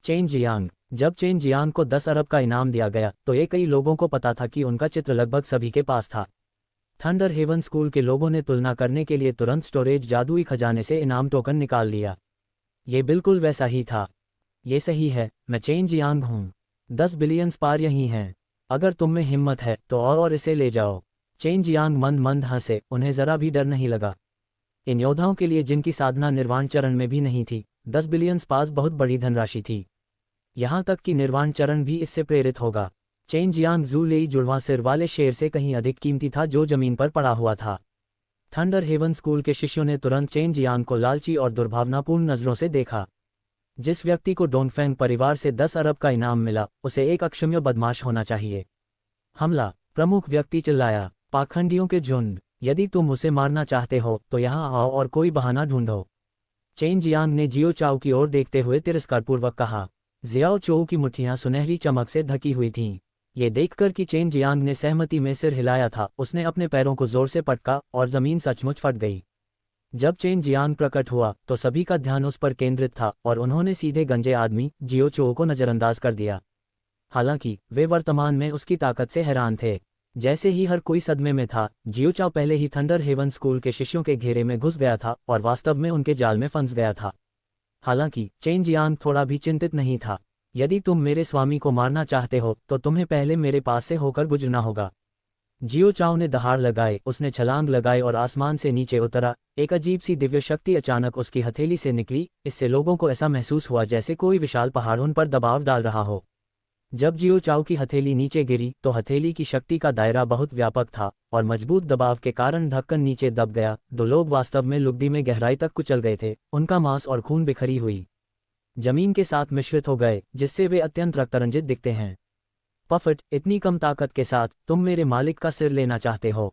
Chain Jiang. जब चेन जियांग को 10 अरब का इनाम दिया गया तो ये कई लोगों को पता था कि उनका चित्र लगभग सभी के पास था। थंडर हेवन स्कूल के लोगों ने तुलना करने के लिए तुरंत स्टोरेज जादुई खजाने से इनाम टोकन निकाल लिया। ये बिल्कुल वैसा ही था। ये सही है, मैं चेन जियांग हूँ। 10 बिलियन स्पार यही हैं। अगर तुम में हिम्मत है तो और इसे ले जाओ। चेन जियांग मंद मंद हंसे, उन्हें जरा भी डर नहीं लगा। इन योद्धाओं के लिए जिनकी साधना निर्वाण चरण में भी नहीं थी, 10 बिलियन स्पास बहुत बड़ी धनराशि थी। यहाँ तक कि निर्वाण चरण भी इससे प्रेरित होगा। चेन जियांग जू लेई जुड़वां सिर वाले शेर से कहीं अधिक कीमती था जो जमीन पर पड़ा हुआ था। थंडर हेवन स्कूल के शिष्यों ने तुरंत चेन जियांग को लालची और दुर्भावनापूर्ण नज़रों से देखा। जिस व्यक्ति को डोंगफेंग परिवार से 10 अरब का इनाम मिला, उसे एक अक्षम्य बदमाश होना चाहिए। हमला। प्रमुख व्यक्ति चिल्लाया। पाखंडियों के झुंड, यदि तुम उसे मारना चाहते हो तो यहाँ आओ और कोई बहाना ढूंढो। चेन जियांग ने जियो चाओ की ओर देखते हुए तिरस्कारपूर्वक कहा। जियाओ चोऊ की मुट्ठियां सुनहरी चमक से ढकी हुई थीं। ये देखकर कि चेन जियांग ने सहमति में सिर हिलाया था, उसने अपने पैरों को जोर से पटका और जमीन सचमुच फट गई। जब चेन जियांग प्रकट हुआ तो सभी का ध्यान उस पर केंद्रित था और उन्होंने सीधे गंजे आदमी जियो चोऊ को नज़रअंदाज कर दिया। हालांकि वे वर्तमान में उसकी ताकत से हैरान थे। जैसे ही हर कोई सदमे में था, जियो चाओ पहले ही थंडर हेवन स्कूल के शिष्यों के घेरे में घुस गया था और वास्तव में उनके जाल में फंस गया था। हालांकि चेन जियांग थोड़ा भी चिंतित नहीं था। यदि तुम मेरे स्वामी को मारना चाहते हो तो तुम्हें पहले मेरे पास से होकर गुजरना होगा। जियो चाओ ने दहाड़ लगाए, उसने छलांग लगाई और आसमान से नीचे उतरा। एक अजीब सी दिव्य शक्ति अचानक उसकी हथेली से निकली। इससे लोगों को ऐसा महसूस हुआ जैसे कोई विशाल पहाड़ उन पर दबाव डाल रहा हो। जब जियो चाओ की हथेली नीचे गिरी तो हथेली की शक्ति का दायरा बहुत व्यापक था और मजबूत दबाव के कारण ढक्कन नीचे दब गया। दो लोग वास्तव में लुगदी में गहराई तक कुचल गए थे, उनका मांस और खून बिखरी हुई जमीन के साथ मिश्रित हो गए, जिससे वे अत्यंत रक्तरंजित दिखते हैं। पफट, इतनी कम ताकत के साथ तुम मेरे मालिक का सिर लेना चाहते हो?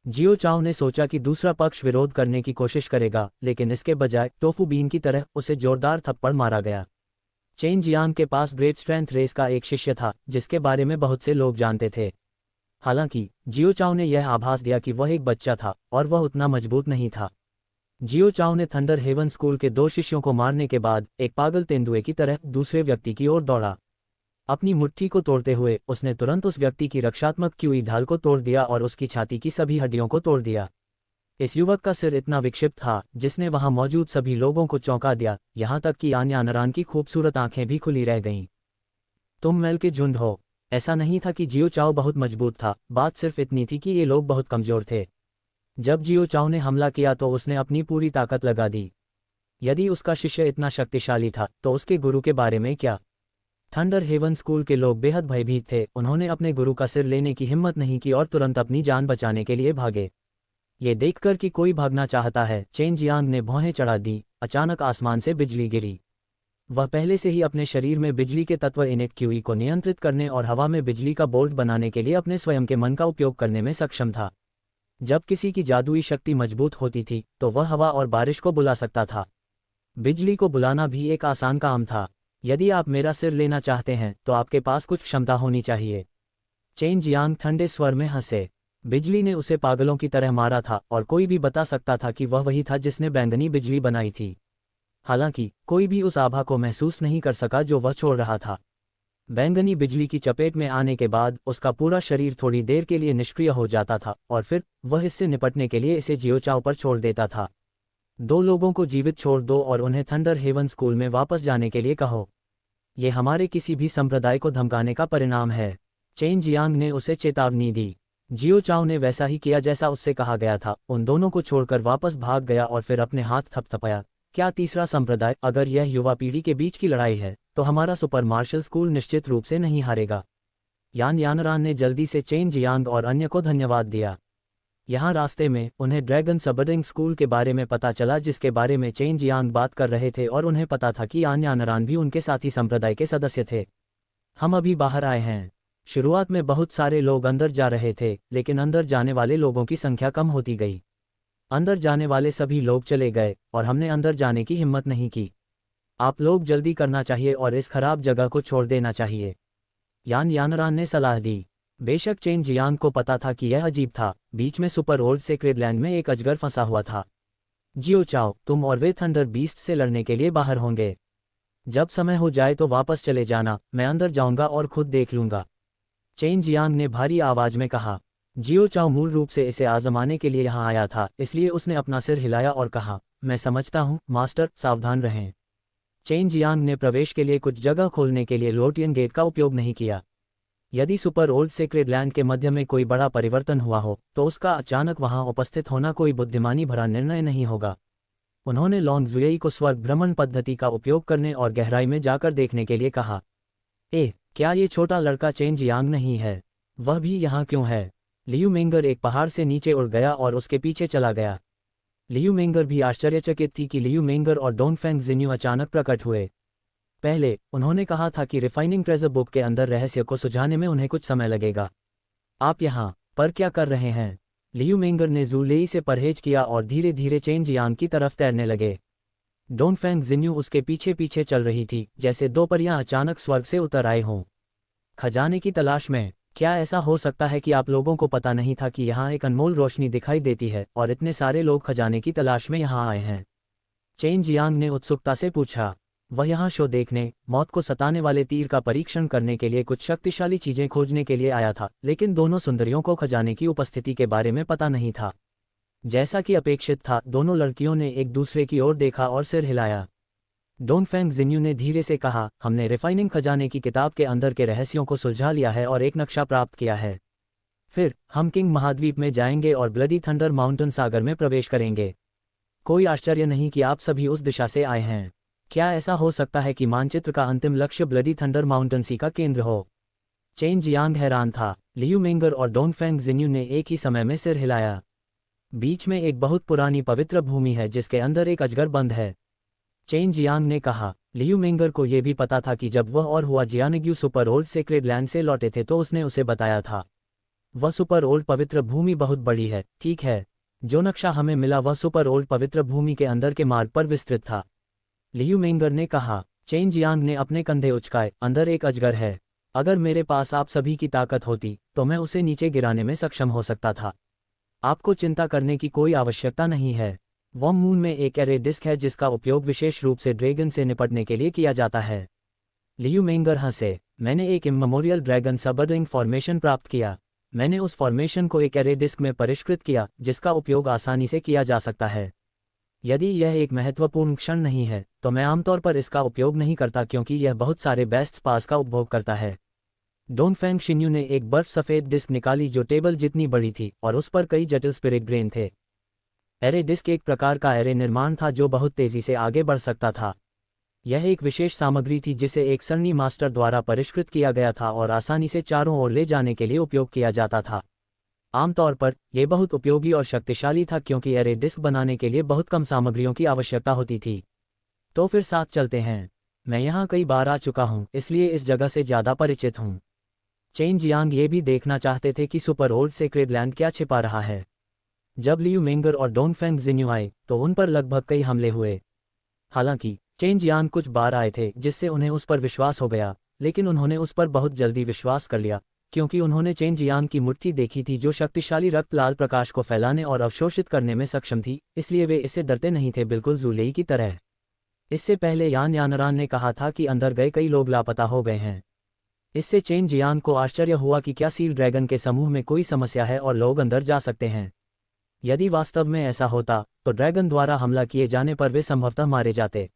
जियो चाओ ने सोचा कि दूसरा पक्ष विरोध करने की कोशिश करेगा, लेकिन इसके बजाय टोफू बीन की तरह उसे जोरदार थप्पड़ मारा गया। चेन जियांग के पास ग्रेट स्ट्रेंथ रेस का एक शिष्य था जिसके बारे में बहुत से लोग जानते थे। हालांकि जियो चाओ ने यह आभास दिया कि वह एक बच्चा था और वह उतना मजबूत नहीं था। जियो चाओ ने थंडर हेवन स्कूल के 2 शिष्यों को मारने के बाद एक पागल तेंदुए की तरह दूसरे व्यक्ति की ओर दौड़ा। अपनी मुट्ठी को तोड़ते हुए उसने तुरंत उस व्यक्ति की रक्षात्मक क्यूई ढाल को तोड़ दिया और उसकी छाती की सभी हड्डियों को तोड़ दिया। इस युवक का सिर इतना विक्षिप्त था जिसने वहां मौजूद सभी लोगों को चौंका दिया, यहां तक कि आन यानरान की खूबसूरत आंखें भी खुली रह गईं। तुम मेल के झुंड हो। ऐसा नहीं था कि जियो चाओ बहुत मजबूत था, बात सिर्फ इतनी थी कि ये लोग बहुत कमजोर थे। जब जियो चाओ ने हमला किया तो उसने अपनी पूरी ताकत लगा दी। यदि उसका शिष्य इतना शक्तिशाली था तो उसके गुरु के बारे में क्या? थंडर हेवन स्कूल के लोग बेहद भयभीत थे। उन्होंने अपने गुरु का सिर लेने की हिम्मत नहीं की और तुरंत अपनी जान बचाने के लिए भागे। ये देखकर कि कोई भागना चाहता है, चेन जियांग ने भौहें चढ़ा दी। अचानक आसमान से बिजली गिरी। वह पहले से ही अपने शरीर में बिजली के तत्व इनेट क्यूई को नियंत्रित करने और हवा में बिजली का बोल्ट बनाने के लिए अपने स्वयं के मन का उपयोग करने में सक्षम था। जब किसी की जादुई शक्ति मजबूत होती थी तो वह हवा और बारिश को बुला सकता था। बिजली को बुलाना भी एक आसान काम था। यदि आप मेरा सिर लेना चाहते हैं तो आपके पास कुछ क्षमता होनी चाहिए। चेन जियांग ठंडे स्वर में हंसे। बिजली ने उसे पागलों की तरह मारा था और कोई भी बता सकता था कि वह वही था जिसने बैंगनी बिजली बनाई थी। हालांकि कोई भी उस आभा को महसूस नहीं कर सका जो वह छोड़ रहा था। बैंगनी बिजली की चपेट में आने के बाद उसका पूरा शरीर थोड़ी देर के लिए निष्क्रिय हो जाता था और फिर वह इससे निपटने के लिए इसे जियो चाओ पर छोड़ देता था। 2 लोगों को जीवित छोड़ दो और उन्हें थंडर हेवन स्कूल में वापस जाने के लिए कहो। ये हमारे किसी भी संप्रदाय को धमकाने का परिणाम है। चेन जियांग ने उसे चेतावनी दी। जियो चाओ ने वैसा ही किया जैसा उससे कहा गया था, उन दोनों को छोड़कर वापस भाग गया और फिर अपने हाथ थपथपाया। क्या तीसरा संप्रदाय? अगर यह युवा पीढ़ी के बीच की लड़ाई है तो हमारा सुपर मार्शल स्कूल निश्चित रूप से नहीं हारेगा। यान यानरान ने जल्दी से चेन जियांग और अन्य को धन्यवाद दिया। यहाँ रास्ते में उन्हें ड्रैगन सबर्डिंग स्कूल के बारे में पता चला जिसके बारे में चेन जियांग बात कर रहे थे और उन्हें पता था कि यान यानरान भी उनके साथी संप्रदाय के सदस्य थे। हम अभी बाहर आए हैं। शुरुआत में बहुत सारे लोग अंदर जा रहे थे, लेकिन अंदर जाने वाले लोगों की संख्या कम होती गई। अंदर जाने वाले सभी लोग चले गए और हमने अंदर जाने की हिम्मत नहीं की। आप लोग जल्दी करना चाहिए और इस खराब जगह को छोड़ देना चाहिए, यान यानरान ने सलाह दी। बेशक चेन जियांग को पता था कि यह अजीब था, बीच में सुपर ओल्ड सेक्रेड लैंड में एक अजगर फंसा हुआ था। जियो चाओ, तुम और वे थंडर बीस्ट से लड़ने के लिए बाहर होंगे। जब समय हो जाए तो वापस चले जाना, मैं अंदर जाऊंगा और खुद देख लूंगा। चेन जियांग ने भारी आवाज में कहा। जियो चाओ मूल रूप से इसे आजमाने के लिए यहाँ आया था, इसलिए उसने अपना सिर हिलाया और कहा, मैं समझता हूँ मास्टर, सावधान रहें। चेन जियांग ने प्रवेश के लिए कुछ जगह खोलने के लिए लोटियन गेट का उपयोग नहीं किया। यदि सुपर ओल्ड सेक्रेड लैंड के मध्य में कोई बड़ा परिवर्तन हुआ हो तो उसका अचानक वहां उपस्थित होना कोई बुद्धिमानी भरा निर्णय नहीं होगा। उन्होंने लॉन्ग जुएई को स्वर्ग भ्रमण पद्धति का उपयोग करने और गहराई में जाकर देखने के लिए कहा। क्या ये छोटा लड़का चेन जियांग नहीं है? वह भी यहाँ क्यों है? लियू मेंगर एक पहाड़ से नीचे उड़ गया और उसके पीछे चला गया। लियू मेंगर भी आश्चर्यचकित थी कि लियू मेंगर और डोंगफेंग जिन्यू अचानक प्रकट हुए। पहले उन्होंने कहा था कि रिफाइनिंग ट्रेजर बुक के अंदर रहस्य को सुझाने में उन्हें कुछ समय लगेगा। आप यहाँ पर क्या कर रहे हैं? लियू मेंगर ने ज़ूलेई से परहेज किया और धीरे धीरे चेन जियांग की तरफ तैरने लगे। डोंगफेंग जिन्यू उसके पीछे पीछे चल रही थी, जैसे दो परियां अचानक स्वर्ग से उतर आए हों। खजाने की तलाश में? क्या ऐसा हो सकता है कि आप लोगों को पता नहीं था कि यहाँ एक अनमोल रोशनी दिखाई देती है और इतने सारे लोग खजाने की तलाश में यहाँ आए हैं? चेन जियांग ने उत्सुकता से पूछा। वह यहाँ शो देखने, मौत को सताने वाले तीर का परीक्षण करने के लिए कुछ शक्तिशाली चीजें खोजने के लिए आया था, लेकिन दोनों सुंदरियों को खजाने की उपस्थिति के बारे में पता नहीं था। जैसा कि अपेक्षित था, दोनों लड़कियों ने एक दूसरे की ओर देखा और सिर हिलाया। डोंगफेंग जिन्यू ने धीरे से कहा, हमने रिफाइनिंग खजाने की किताब के अंदर के रहस्यों को सुलझा लिया है और एक नक्शा प्राप्त किया है। फिर हम किंग महाद्वीप में जाएंगे और ब्लडी थंडर माउंटेन सागर में प्रवेश करेंगे। कोई आश्चर्य नहीं कि आप सभी उस दिशा से आए हैं। क्या ऐसा हो सकता है कि मानचित्र का अंतिम लक्ष्य ब्लडी थंडर माउंटेन सी का केंद्र हो? चेन जियांग हैरान था। लियू मेंगर और डोंगफेंग जिन्यू ने एक ही समय में सिर हिलाया। बीच में एक बहुत पुरानी पवित्र भूमि है जिसके अंदर एक अजगर बंद है, चेन जियांग ने कहा। लियू मेंगर को यह भी पता था कि जब वह और हुआ जियानग्यू सुपर ओल्ड सेक्रेड लैंड से लौटे थे तो उसने उसे बताया था। वह सुपर ओल्ड पवित्र भूमि बहुत बड़ी है, ठीक है। जो नक्शा हमें मिला वह सुपर ओल्ड पवित्र भूमि के अंदर के मार्ग पर विस्तृत था, लियू मेंगर ने कहा। चेन जियांग ने अपने कंधे उचकाए। अंदर एक अजगर है। अगर मेरे पास आप सभी की ताकत होती तो मैं उसे नीचे गिराने में सक्षम हो सकता था। आपको चिंता करने की कोई आवश्यकता नहीं है। वॉर्म मून में एक एरे डिस्क है जिसका उपयोग विशेष रूप से ड्रैगन से निपटने के लिए किया जाता है। लियू मेंगर हंसे। मैंने एक इममेमोरियल ड्रैगन सबरिंग फॉर्मेशन प्राप्त किया। मैंने उस फॉर्मेशन को एक एरे डिस्क में परिष्कृत किया जिसका उपयोग आसानी से किया जा सकता है। यदि यह एक महत्वपूर्ण क्षण नहीं है तो मैं आमतौर पर इसका उपयोग नहीं करता क्योंकि यह बहुत सारे बेस्ट स्पास का उपभोग करता है। डोंगफेंग शिन्यू ने एक बर्फ सफ़ेद डिस्क निकाली जो टेबल जितनी बड़ी थी और उस पर कई जटिल स्पिरिट ग्रेन थे। एरे डिस्क एक प्रकार का एरे निर्माण था जो बहुत तेजी से आगे बढ़ सकता था। यह एक विशेष सामग्री थी जिसे एक सरनी मास्टर द्वारा परिष्कृत किया गया था और आसानी से चारों ओर ले जाने के लिए उपयोग किया जाता था। आमतौर पर यह बहुत उपयोगी और शक्तिशाली था क्योंकि एरे डिस्क बनाने के लिए बहुत कम सामग्रियों की आवश्यकता होती थी। तो फिर साथ चलते हैं। मैं यहाँ कई बार आ चुका हूँ इसलिए इस जगह से ज़्यादा परिचित हूँ। चेन जियांग ये भी देखना चाहते थे कि सुपर ओल्ड सेक्रेड लैंड क्या छिपा रहा है। जब लियू मेंगर और डोंगफेंग जिन्यू आए तो उन पर लगभग कई हमले हुए। हालांकि चेन जियांग कुछ बार आए थे जिससे उन्हें उस पर विश्वास हो गया, लेकिन उन्होंने उस पर बहुत जल्दी विश्वास कर लिया क्योंकि उन्होंने चेन जियांग की मुट्ठी देखी थी जो शक्तिशाली रक्त लाल प्रकाश को फैलाने और अवशोषित करने में सक्षम थी, इसलिए वे इससे डरते नहीं थे, बिल्कुल ज़ूलेई की तरह। इससे पहले यान यानरान ने कहा था कि अंदर गए कई लोग लापता हो गए हैं। इससे चेन जियांग को आश्चर्य हुआ कि क्या सील ड्रैगन के समूह में कोई समस्या है और लोग अंदर जा सकते हैं। यदि वास्तव में ऐसा होता तो ड्रैगन द्वारा हमला किए जाने पर वे संभवतः मारे जाते।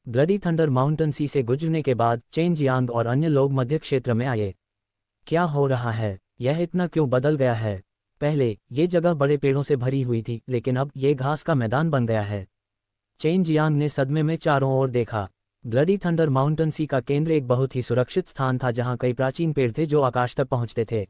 ब्लडी थंडर माउंटेन सी से गुजरने के बाद चेन जियांग और अन्य लोग मध्य क्षेत्र में आए। क्या हो रहा है? यह इतना क्यों बदल गया है? पहले ये जगह बड़े पेड़ों से भरी हुई थी लेकिन अब ये घास का मैदान बन गया है। चेन जियांग ने सदमे में चारों ओर देखा। ब्लडी थंडर माउंटेन सी का केंद्र एक बहुत ही सुरक्षित स्थान था जहां कई प्राचीन पेड़ थे जो आकाश तक पहुंचते थे।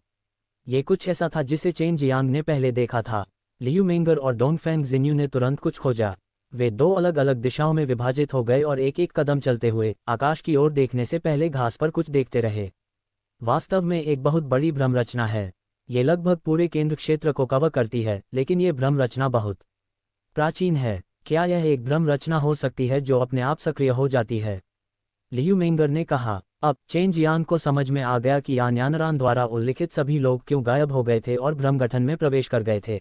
ये कुछ ऐसा था जिसे चेन जियांग ने पहले देखा था। लियू मेंगर और डोंगफेंग जिन्यू ने तुरंत कुछ खोजा। वे दो अलग अलग दिशाओं में विभाजित हो गए और एक एक कदम चलते हुए आकाश की ओर देखने से पहले घास पर कुछ देखते रहे। वास्तव में एक बहुत बड़ी भ्रम रचना है। ये लगभग पूरे केंद्र क्षेत्र को कवर करती है, लेकिन ये भ्रम रचना बहुत प्राचीन है। क्या यह एक भ्रम रचना हो सकती है जो अपने आप सक्रिय हो जाती है? लियू मेंगर ने कहा। अब चेन जियांग को समझ में आ गया कि यान्यानरान द्वारा उल्लिखित सभी लोग क्यों गायब हो गए थे और भ्रम गठन में प्रवेश कर गए थे।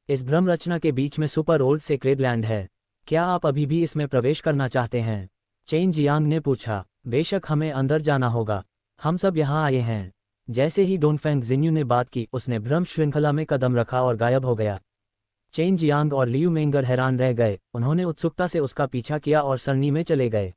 इस भ्रम रचना के बीच में सुपर ओल्ड सेक्रेड लैंड है। क्या आप अभी भी इसमें प्रवेश करना चाहते हैं? चेन जियांग ने पूछा। बेशक, हमें अंदर जाना होगा। हम सब यहाँ आए हैं। जैसे ही डोनफेंग जिन्यू ने बात की, उसने भ्रम श्रृंखला में कदम रखा और गायब हो गया। चेन जियांग और लियू मेंगर हैरान रह गए। उन्होंने उत्सुकता से उसका पीछा किया और सरनी में चले गए।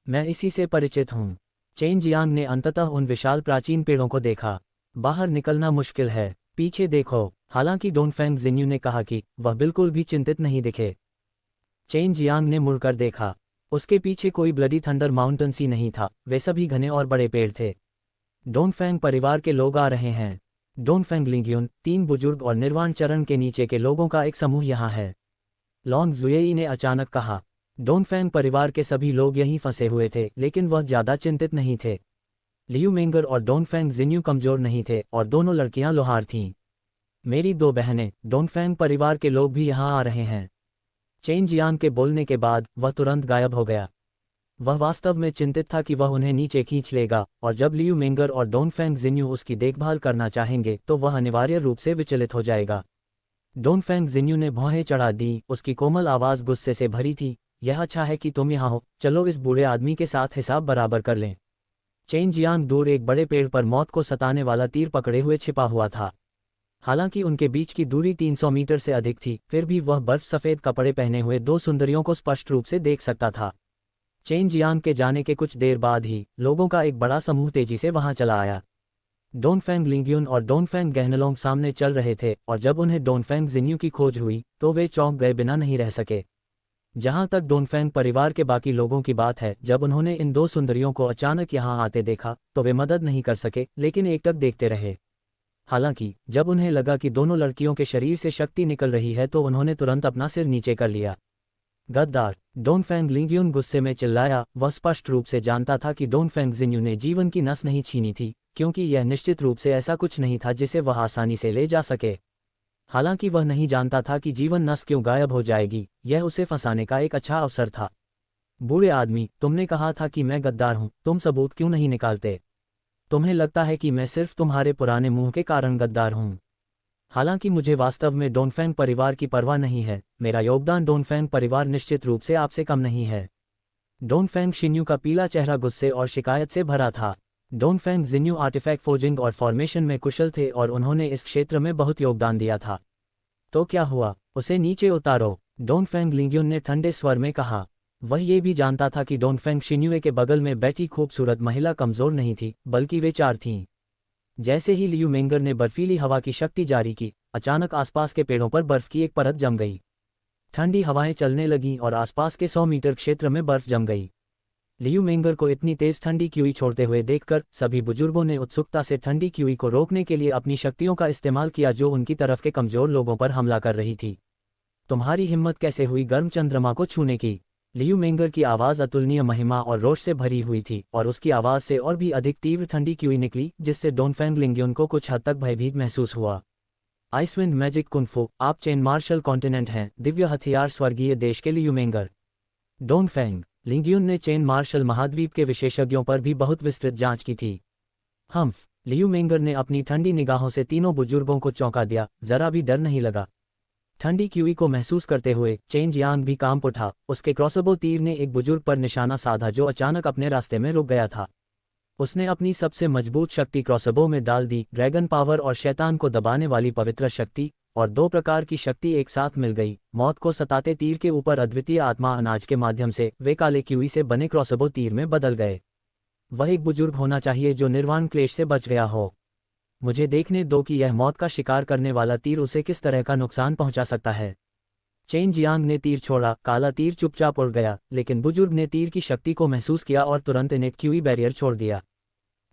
मैं इसी से परिचित हूँ। चेन जियांग ने अंततः उन विशाल प्राचीन पेड़ों को देखा। बाहर निकलना मुश्किल है, पीछे देखो। हालांकि डोनफेंग जिन्यू ने कहा कि वह बिल्कुल भी चिंतित नहीं दिखे। चेन जियांग ने मुड़कर देखा। उसके पीछे कोई ब्लडी थंडर माउंटेन सी नहीं था, वे सभी घने और बड़े पेड़ थे। डोनफेंग परिवार के लोग आ रहे हैं। डोनफेंग लिंग्यून, 3 बुजुर्ग और निर्वाण चरण के नीचे के लोगों का एक समूह यहाँ है, लॉन्ग जुएई ने अचानक कहा। डोनफेंग परिवार के सभी लोग यहीं फंसे हुए थे, लेकिन वह ज्यादा चिंतित नहीं थे। लियू मेंगर और डोनफेंग जिन्यू कमजोर नहीं थे और दोनों लड़कियां लोहार थीं। मेरी 2 बहनें, डोनफेंग परिवार के लोग भी यहाँ आ रहे हैं। चेन जियांग के बोलने के बाद वह तुरंत गायब हो गया। वह वास्तव में चिंतित था कि वह उन्हें नीचे खींच लेगा, और जब लियू मेंगर और डोनफेंग जिन्यू उसकी देखभाल करना चाहेंगे तो वह अनिवार्य रूप से विचलित हो जाएगा। डोनफेंग जिन्यू ने भौहें चढ़ा दी। उसकी कोमल आवाज़ गुस्से से भरी थी। यह अच्छा है कि तुम यहाँ हो, चलो इस बूढ़े आदमी के साथ हिसाब बराबर कर लें। चेन जियांग दूर एक बड़े पेड़ पर मौत को सताने वाला तीर पकड़े हुए छिपा हुआ था। हालांकि उनके बीच की दूरी 300 मीटर से अधिक थी, फिर भी वह बर्फ सफ़ेद कपड़े पहने हुए 2 सुंदरियों को स्पष्ट रूप से देख सकता था। चेन जियांग के जाने के कुछ देर बाद ही लोगों का एक बड़ा समूह तेजी से वहां चला आया। डोनफेंग लिंग्यून और डोनफेंग गहनलोंग सामने चल रहे थे, और जब उन्हें डोनफेंग जिन्यू की खोज हुई तो वे चौंक गए बिना नहीं रह सके। जहां तक डोनफेंग परिवार के बाकी लोगों की बात है, जब उन्होंने इन 2 सुंदरियों को अचानक यहां आते देखा तो वे मदद नहीं कर सके, लेकिन एकटक देखते रहे। हालांकि जब उन्हें लगा कि दोनों लड़कियों के शरीर से शक्ति निकल रही है तो उन्होंने तुरंत अपना सिर नीचे कर लिया। गद्दार! डोनफेंग लिंग्यून गुस्से में चिल्लाया। वह स्पष्ट रूप से जानता था कि डोनफेंग जिन्यू ने जीवन की नस नहीं छीनी थी, क्योंकि यह निश्चित रूप से ऐसा कुछ नहीं था जिसे वह आसानी से ले जा सके। हालांकि वह नहीं जानता था कि जीवन नस क्यों गायब हो जाएगी। यह उसे फंसाने का एक अच्छा अवसर था। बूढ़े आदमी, तुमने कहा था कि मैं गद्दार हूं, तुम सबूत क्यों नहीं निकालते? तुम्हें लगता है कि मैं सिर्फ तुम्हारे पुराने मुंह के कारण गद्दार हूं। हालांकि मुझे वास्तव में डोनफेंग परिवार की परवाह नहीं है। मेरा योगदान डोनफेंग परिवार निश्चित रूप से आपसे कम नहीं है। डोनफेंग शिन्यू का पीला चेहरा गुस्से और शिकायत से भरा था। डोनफेंग जिन्यू आर्टिफैक्ट फोर्जिंग और फॉर्मेशन में कुशल थे और उन्होंने इस क्षेत्र में बहुत योगदान दिया था। तो क्या हुआ? उसे नीचे उतारो, डोनफेंग लिंग्यून ने ठंडे स्वर में कहा। वह ये भी जानता था कि डोनफेंग शिन्यूए के बगल में बैठी खूबसूरत महिला कमजोर नहीं थी, बल्कि वे 4 थीं। जैसे ही लियू मेंगर ने बर्फीली हवा की शक्ति जारी की, अचानक आसपास के पेड़ों पर बर्फ की एक परत जम गई। ठंडी हवाएं चलने लगीं और आसपास के 100 मीटर क्षेत्र में बर्फ जम गई। लियू मेंगर को इतनी तेज ठंडी क्यूई छोड़ते हुए देखकर सभी बुजुर्गों ने उत्सुकता से ठंडी क्यूई को रोकने के लिए अपनी शक्तियों का इस्तेमाल किया, जो उनकी तरफ के कमजोर लोगों पर हमला कर रही थी। तुम्हारी हिम्मत कैसे हुई गर्म चंद्रमा को छूने की? लियू मेंगर की आवाज़ अतुलनीय महिमा और रोष से भरी हुई थी, और उसकी आवाज़ से और भी अधिक तीव्र ठंडी क्यूई निकली, जिससे डोनफेंग लिंग्यून को कुछ हद तक भयभीत महसूस हुआ। आइसविंड मैजिक कुंफू, आप चेन मार्शल कॉन्टिनेंट हैं, दिव्य हथियार स्वर्गीय देश के लियू मेंगर। डोनफेंग लिंग्यून ने चेन मार्शल महाद्वीप के विशेषज्ञों पर भी बहुत विस्तृत जांच की थी। हम्फ! लियू मेंगर ने अपनी ठंडी निगाहों से तीनों बुजुर्गों को चौंका दिया। जरा भी डर नहीं लगा। ठंडी क्यूई को महसूस करते हुए चेन जियांग भी कांप उठा। उसके क्रॉसबो तीर ने एक बुजुर्ग पर निशाना साधा जो अचानक अपने रास्ते में रुक गया था। उसने अपनी सबसे मजबूत शक्ति क्रॉसबो में डाल दी, ड्रैगन पावर और शैतान को दबाने वाली पवित्र शक्ति, और 2 प्रकार की शक्ति एक साथ मिल गई। मौत को सताते तीर के ऊपर अद्वितीय आत्मा अनाज के माध्यम से वे काले क्यूई से बने क्रॉसबो तीर में बदल गए। वह एक बुजुर्ग होना चाहिए जो निर्वाण क्लेश से बच गया हो। मुझे देखने दो कि यह मौत का शिकार करने वाला तीर उसे किस तरह का नुकसान पहुंचा सकता है। चेन जियांग ने तीर छोड़ा। काला तीर चुपचाप उड़ गया, लेकिन बुजुर्ग ने तीर की शक्ति को महसूस किया और तुरंत इनेट क्यूई बैरियर छोड़ दिया।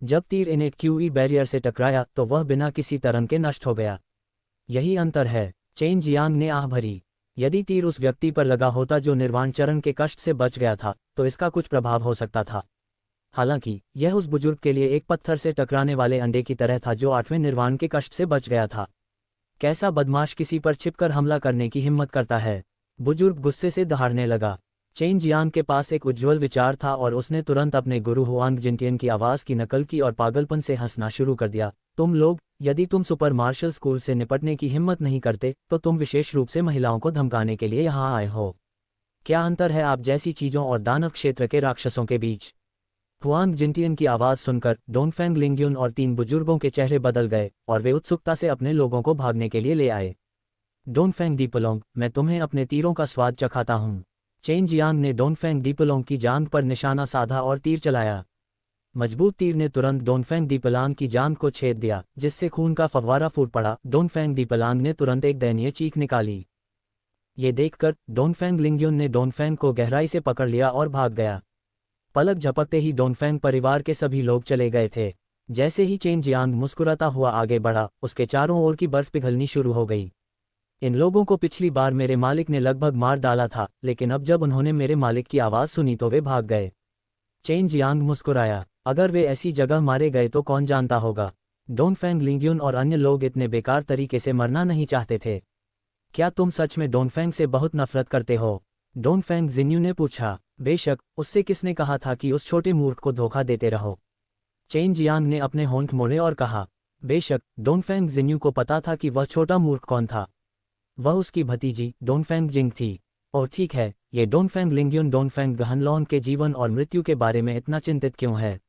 जब तीर इनेट क्यूई बैरियर से टकराया तो वह बिना किसी तरंग के नष्ट हो गया। यही अंतर है, चेन जियांग ने आह भरी। यदि तीर उस व्यक्ति पर लगा होता जो निर्वाण चरण के कष्ट से बच गया था, तो इसका कुछ प्रभाव हो सकता था। हालांकि यह उस बुजुर्ग के लिए एक पत्थर से टकराने वाले अंडे की तरह था जो 8वें निर्वाण के कष्ट से बच गया था। कैसा बदमाश किसी पर छिपकर हमला करने की हिम्मत करता है? बुजुर्ग गुस्से से दहाड़ने लगा। चेन जियांग के पास एक उज्ज्वल विचार था और उसने तुरंत अपने गुरु हुआंग जिनटियन की आवाज़ की नकल की और पागलपन से हंसना शुरू कर दिया। तुम लोग, यदि तुम सुपर मार्शल स्कूल से निपटने की हिम्मत नहीं करते तो तुम विशेष रूप से महिलाओं को धमकाने के लिए यहाँ आए हो। क्या अंतर है आप जैसी चीज़ों और दानव क्षेत्र के राक्षसों के बीच? हुआंग जिनटियन की आवाज़ सुनकर डोनफेंग लिंग्युन और 3 बुजुर्गों के चेहरे बदल गए और वे उत्सुकता से अपने लोगों को भागने के लिए ले आए। डोनफेंग दीपलोंग, मैं तुम्हें अपने तीरों का स्वाद चखाता हूँ। चेन जियांग ने डोनफेंग दीपलोंग की जांघ पर निशाना साधा और तीर चलाया। मजबूत तीर ने तुरंत डोनफेंग दीपलांग की जांघ को छेद दिया, जिससे खून का फव्वारा फूट पड़ा। डोनफेंग दीपलांग ने तुरंत एक दयनीय चीख निकाली। ये देखकर डोनफेंग लिंग्युन ने डोनफेंग को गहराई से पकड़ लिया और भाग गया। पलक झपकते ही डोनफेंग परिवार के सभी लोग चले गए थे। जैसे ही चेन जियांग मुस्कुराता हुआ आगे बढ़ा, उसके चारों ओर की बर्फ पिघलनी शुरू हो गई। इन लोगों को पिछली बार मेरे मालिक ने लगभग मार डाला था, लेकिन अब जब उन्होंने मेरे मालिक की आवाज़ सुनी तो वे भाग गए। चेन जियांग मुस्कुराया, अगर वे ऐसी जगह मारे गए तो कौन जानता होगा। डोनफेंग लिंग्युन और अन्य लोग इतने बेकार तरीके से मरना नहीं चाहते थे। क्या तुम सच में डोनफेंग से बहुत नफरत करते हो? डोनफेंग जिन्यू ने पूछा। बेशक, उससे किसने कहा था कि उस छोटे मूर्ख को धोखा देते रहो? चेन जियांग ने अपने होंठ मोड़े और कहा। बेशक, डोनफेंग जिन्यू को पता था कि वह छोटा मूर्ख कौन था। वह उसकी भतीजी डोनफेंग जिंग थी। और ठीक है, ये डोनफेंग लिंग्युन डोनफेंग गहनलॉन के जीवन और मृत्यु के बारे में इतना चिंतित क्यों है?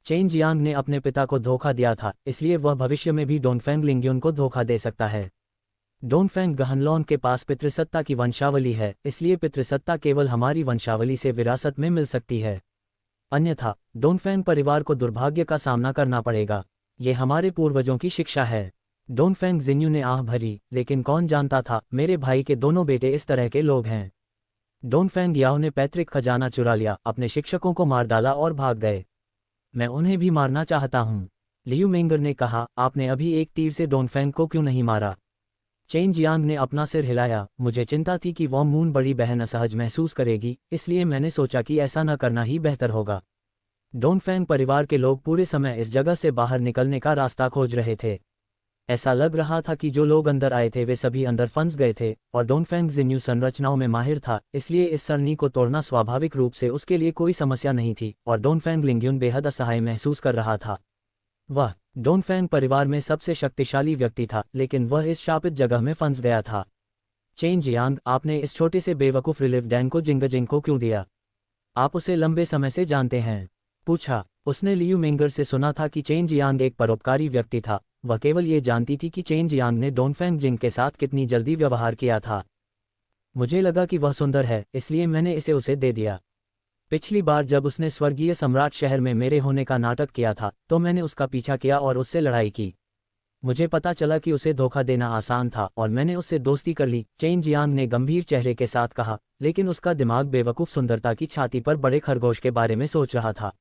चेन जियांग ने अपने पिता को धोखा दिया था, इसलिए वह भविष्य में भी डोनफेंग लिंग्युन को धोखा दे सकता है। डोनफेंग गहनलॉन के पास पितृसत्ता की वंशावली है, इसलिए पितृसत्ता केवल हमारी वंशावली से विरासत में मिल सकती है। अन्यथा डोनफेंग परिवार को दुर्भाग्य का सामना करना पड़ेगा। ये हमारे पूर्वजों की शिक्षा है। डोनफेंग जिन्यू ने आह भरी, लेकिन कौन जानता था मेरे भाई के दोनों बेटे इस तरह के लोग हैं। डोनफेंग याओ ने पैतृक खजाना चुरा लिया, अपने शिक्षकों को मार डाला और भाग गए। मैं उन्हें भी मारना चाहता हूँ, लियू मेंगर ने कहा। आपने अभी एक तीर से डोनफेंग को क्यों नहीं मारा? चेन जियांग ने अपना सिर हिलाया। मुझे चिंता थी कि वॉ मून बड़ी बहन असहज महसूस करेगी, इसलिए मैंने सोचा कि ऐसा न करना ही बेहतर होगा। डोनफेंग परिवार के लोग पूरे समय इस जगह से बाहर निकलने का रास्ता खोज रहे थे। ऐसा लग रहा था कि जो लोग अंदर आए थे वे सभी अंदर फंस गए थे, और डोनफेंग जिन्यू संरचनाओं में माहिर था, इसलिए इस सरणी को तोड़ना स्वाभाविक रूप से उसके लिए कोई समस्या नहीं थी। और डोनफेंग लिंग्युन बेहद असहाय महसूस कर रहा था। वह डोनफेंग परिवार में सबसे शक्तिशाली व्यक्ति था, लेकिन वह इस शापित जगह में फंस गया था। चेन जियांग, आपने इस छोटे से बेवकूफ़ रिलिव डैन को जिंगजिंग को क्यों दिया? आप उसे लंबे समय से जानते हैं? पूछा। उसने लियू मेंगर से सुना था कि चेन जियांग एक परोपकारी व्यक्ति था। वह केवल ये जानती थी कि चेन जियांग ने डोनफेंग जिंग के साथ कितनी जल्दी व्यवहार किया था। मुझे लगा कि वह सुंदर है, इसलिए मैंने इसे उसे दे दिया। पिछली बार जब उसने स्वर्गीय सम्राट शहर में मेरे होने का नाटक किया था तो मैंने उसका पीछा किया और उससे लड़ाई की। मुझे पता चला कि उसे धोखा देना आसान था और मैंने उससे दोस्ती कर ली, चेन जियांग ने गंभीर चेहरे के साथ कहा। लेकिन उसका दिमाग बेवकूफ़ सुंदरता की छाती पर बड़े खरगोश के बारे में सोच रहा था।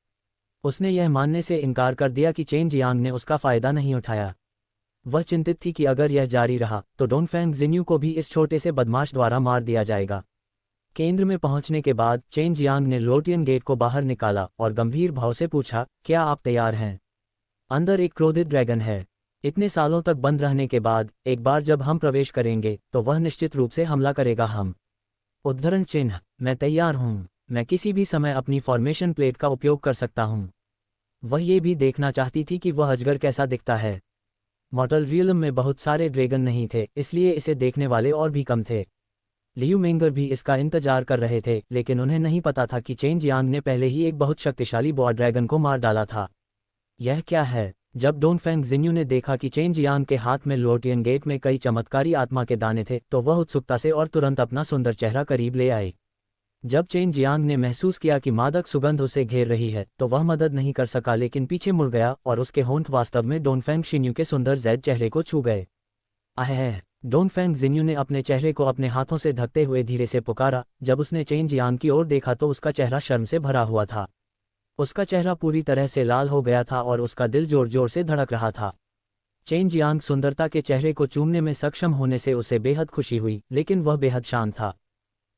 उसने यह मानने से इनकार कर दिया कि चेन जियांग ने उसका फ़ायदा नहीं उठाया। वह चिंतित थी कि अगर यह जारी रहा तो डोनफेंग जिन्यू को भी इस छोटे से बदमाश द्वारा मार दिया जाएगा। केंद्र में पहुंचने के बाद चेन जियांग ने लोटियन गेट को बाहर निकाला और गंभीर भाव से पूछा, क्या आप तैयार हैं? अंदर एक क्रोधित ड्रैगन है। इतने सालों तक बंद रहने के बाद एक बार जब हम प्रवेश करेंगे तो वह निश्चित रूप से हमला करेगा। हम उद्धरण चिन्ह, मैं तैयार हूँ। मैं किसी भी समय अपनी फॉर्मेशन प्लेट का उपयोग कर सकता हूँ। वह ये भी देखना चाहती थी कि वह अजगर कैसा दिखता है। मॉडल रियलम में बहुत सारे ड्रैगन नहीं थे, इसलिए इसे देखने वाले और भी कम थे। लियू मेंगर भी इसका इंतजार कर रहे थे, लेकिन उन्हें नहीं पता था कि चेन जियांग ने पहले ही एक बहुत शक्तिशाली बॉय ड्रैगन को मार डाला था। यह क्या है? जब डोनफेंग जिन्यू ने देखा कि चेन जियांग के हाथ में लोटियन गेट में कई चमत्कारी आत्मा के दाने थे तो वह उत्सुकता से और तुरंत अपना सुंदर चेहरा करीब ले आई। जब चेन जियांग ने महसूस किया कि मादक सुगंध उसे घेर रही है तो वह मदद नहीं कर सका, लेकिन पीछे मुड़ गया और उसके होंठ वास्तव में डोनफेंग शिन्यू के सुंदर जैद चेहरे को छू गए। आह! डोनफेंग जिन्यू ने अपने चेहरे को अपने हाथों से ढकते हुए धीरे से पुकारा। जब उसने चेन जियांग की ओर देखा तो उसका चेहरा शर्म से भरा हुआ था। उसका चेहरा पूरी तरह से लाल हो गया था और उसका दिल जोर जोर से धड़क रहा था। चेन जियांग सुंदरता के चेहरे को चूमने में सक्षम होने से उसे बेहद खुशी हुई, लेकिन वह बेहद शांत था।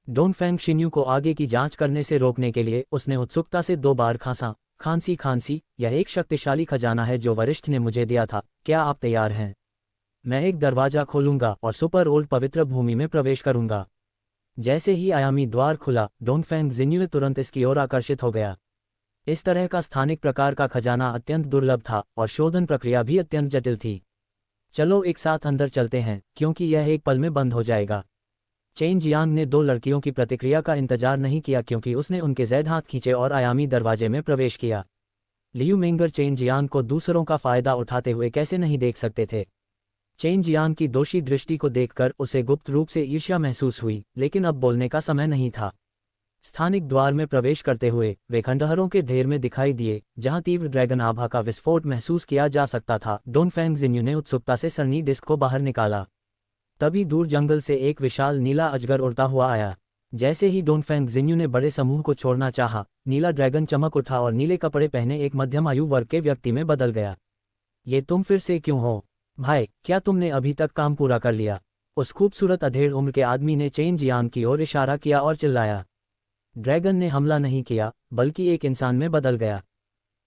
डोनफेंग शिन्यू को आगे की जांच करने से रोकने के लिए उसने उत्सुकता से 2 बार खांसी, यह एक शक्तिशाली खजाना है जो वरिष्ठ ने मुझे दिया था। क्या आप तैयार हैं? मैं एक दरवाजा खोलूंगा और सुपर ओल्ड पवित्र भूमि में प्रवेश करूंगा। जैसे ही आयामी द्वार खुला, डोंगफेंग जिन्यू तुरंत इसकी ओर आकर्षित हो गया। इस तरह का स्थानिक प्रकार का खजाना अत्यंत दुर्लभ था और शोधन प्रक्रिया भी अत्यंत जटिल थी। चलो एक साथ अंदर चलते हैं, क्योंकि यह एक पल में बंद हो जाएगा। चेन जियांग ने दो लड़कियों की प्रतिक्रिया का इंतजार नहीं किया, क्योंकि उसने उनके जैद हाथ खींचे और आयामी दरवाजे में प्रवेश किया। लियू मिंगर चेन जियांग को दूसरों का फायदा उठाते हुए कैसे नहीं देख सकते थे। चेन जियांग की दोषी दृष्टि को देखकर उसे गुप्त रूप से ईर्ष्या महसूस हुई, लेकिन अब बोलने का समय नहीं था। स्थानिक द्वार में प्रवेश करते हुए वे खंडहरों के ढेर में दिखाई दिए, जहां तीव्र ड्रैगन आभा का विस्फोट महसूस किया जा सकता था। डोंगफेंग जिन्यू ने उत्सुकता से सरनी डिस्क को बाहर निकाला। तभी दूर जंगल से एक विशाल नीला अजगर उड़ता हुआ आया। जैसे ही डोंगफेंग जिन्यू ने बड़े समूह को छोड़ना चाहा, नीला ड्रैगन चमक उठा और नीले कपड़े पहने एक मध्यम आयु वर्ग के व्यक्ति में बदल गया। ये तुम फिर से क्यों हो भाई, क्या तुमने अभी तक काम पूरा कर लिया? उस खूबसूरत अधेड़ उम्र के आदमी ने चेन जियांग की ओर इशारा किया और चिल्लाया। ड्रैगन ने हमला नहीं किया, बल्कि एक इंसान में बदल गया।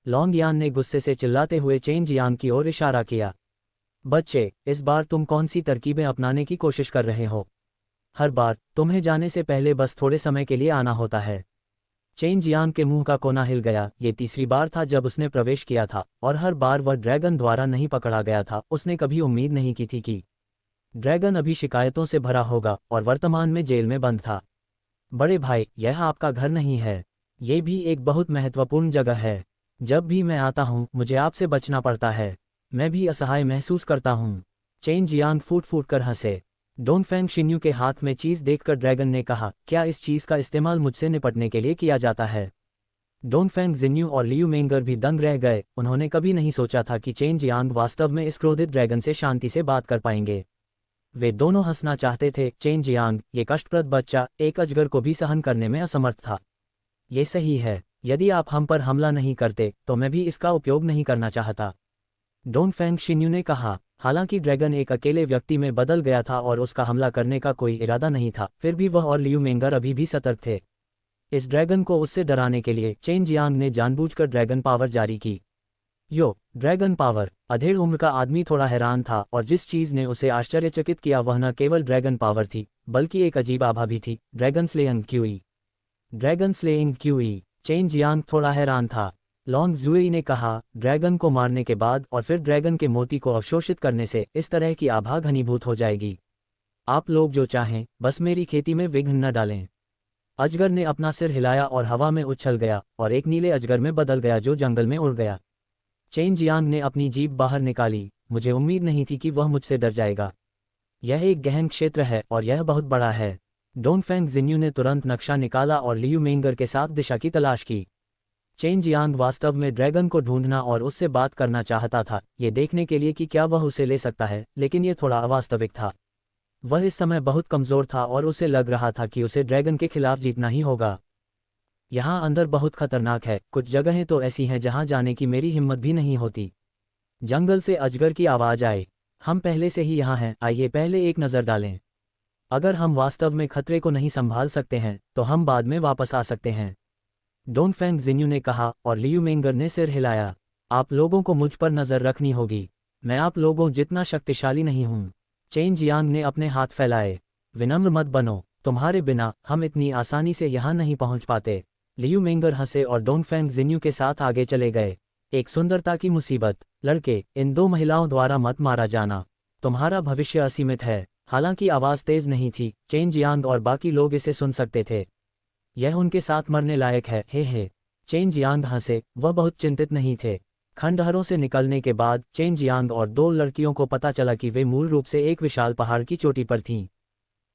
लॉन्ग यान ने गुस्से से चिल्लाते हुए चेन जियांग की ओर इशारा किया। बच्चे, इस बार तुम कौन सी तरकीबें अपनाने की कोशिश कर रहे हो? हर बार तुम्हें जाने से पहले बस थोड़े समय के लिए आना होता है। चेन जियांग के मुंह का कोना हिल गया। ये तीसरी बार था जब उसने प्रवेश किया था, और हर बार वह ड्रैगन द्वारा नहीं पकड़ा गया था। उसने कभी उम्मीद नहीं की थी कि ड्रैगन अभी शिकायतों से भरा होगा और वर्तमान में जेल में बंद था। बड़े भाई, यह आपका घर नहीं है, ये भी एक बहुत महत्वपूर्ण जगह है। जब भी मैं आता हूँ मुझे आपसे बचना पड़ता है। मैं भी असहाय महसूस करता हूँ। चेन जियांग फूट फूट कर हंसे। डोंगफेंग शिन्यू के हाथ में चीज देखकर ड्रैगन ने कहा, क्या इस चीज का इस्तेमाल मुझसे निपटने के लिए किया जाता है? डोंगफेंग जिन्यू और लियू मेंगर भी दंग रह गए। उन्होंने कभी नहीं सोचा था कि चेन जियांग वास्तव में इस क्रोधित ड्रैगन से शांति से बात कर पाएंगे। वे दोनों हंसना चाहते थे। चेन जियांग, ये कष्टप्रद बच्चा, एक अजगर को भी सहन करने में असमर्थ था। ये सही है, यदि आप हम पर हमला नहीं करते तो मैं भी इसका उपयोग नहीं करना चाहता, डोंगफेंग शिन्यू ने कहा। हालांकि ड्रैगन एक अकेले व्यक्ति में बदल गया था और उसका हमला करने का कोई इरादा नहीं था, फिर भी वह और लियू मेंगर अभी भी सतर्क थे। इस ड्रैगन को उससे डराने के लिए चेन जियांग ने जानबूझकर ड्रैगन पावर जारी की। यो, ड्रैगन पावर! अधेड़ उम्र का आदमी थोड़ा हैरान था, और जिस चीज ने उसे आश्चर्यचकित किया वह न केवल ड्रैगन पावर थी, बल्कि एक अजीब आभा भी थी। Dragon slaying QE! Dragon slaying QE! Chain Jiang थोड़ा हैरान था। लॉन्ग जुई ने कहा, ड्रैगन को मारने के बाद और फिर ड्रैगन के मोती को अवशोषित करने से इस तरह की आभा घनीभूत हो जाएगी। आप लोग जो चाहें, बस मेरी खेती में विघ्न न डालें। अजगर ने अपना सिर हिलाया और हवा में उछल गया और एक नीले अजगर में बदल गया जो जंगल में उड़ गया। चेन जियांग ने अपनी जीभ बाहर निकाली। मुझे उम्मीद नहीं थी कि वह मुझसे डर जाएगा। यह एक गहन क्षेत्र है और यह बहुत बड़ा है। डोंगफेंग जिन्यू ने तुरंत नक्शा निकाला और लियू मेंगर के साथ दिशा की तलाश की। चेन जियांग वास्तव में ड्रैगन को ढूंढना और उससे बात करना चाहता था, ये देखने के लिए कि क्या वह उसे ले सकता है, लेकिन यह थोड़ा अवास्तविक था। वह इस समय बहुत कमज़ोर था और उसे लग रहा था कि उसे ड्रैगन के खिलाफ जीतना ही होगा। यहाँ अंदर बहुत खतरनाक है। कुछ जगहें तो ऐसी हैं जहाँ जाने की मेरी हिम्मत भी नहीं होती। जंगल से अजगर की आवाज़ आए। हम पहले से ही यहाँ हैं, आइए पहले एक नज़र डालें। अगर हम वास्तव में खतरे को नहीं संभाल सकते हैं तो हम बाद में वापस आ सकते हैं, डोंगफेंग जिन्यू ने कहा, और लियू मेंगर ने सिर हिलाया। आप लोगों को मुझ पर नजर रखनी होगी। मैं आप लोगों जितना शक्तिशाली नहीं हूं। चेन जियांग ने अपने हाथ फैलाए। विनम्र मत बनो, तुम्हारे बिना हम इतनी आसानी से यहां नहीं पहुंच पाते। लियू मेंगर हंसे और डोंगफेंग जिन्यू के साथ आगे चले गए। एक सुंदरता की मुसीबत। लड़के, इन दो महिलाओं द्वारा मत मारा जाना। तुम्हारा भविष्य असीमित है। हालांकि आवाज तेज नहीं थी, चेन जियांग और बाकी लोग इसे सुन सकते थे। यह उनके साथ मरने लायक है, हे। चेन जियांग हंसे। वह बहुत चिंतित नहीं थे। खंडहरों से निकलने के बाद चेन जियांग और दो लड़कियों को पता चला कि वे मूल रूप से एक विशाल पहाड़ की चोटी पर थीं।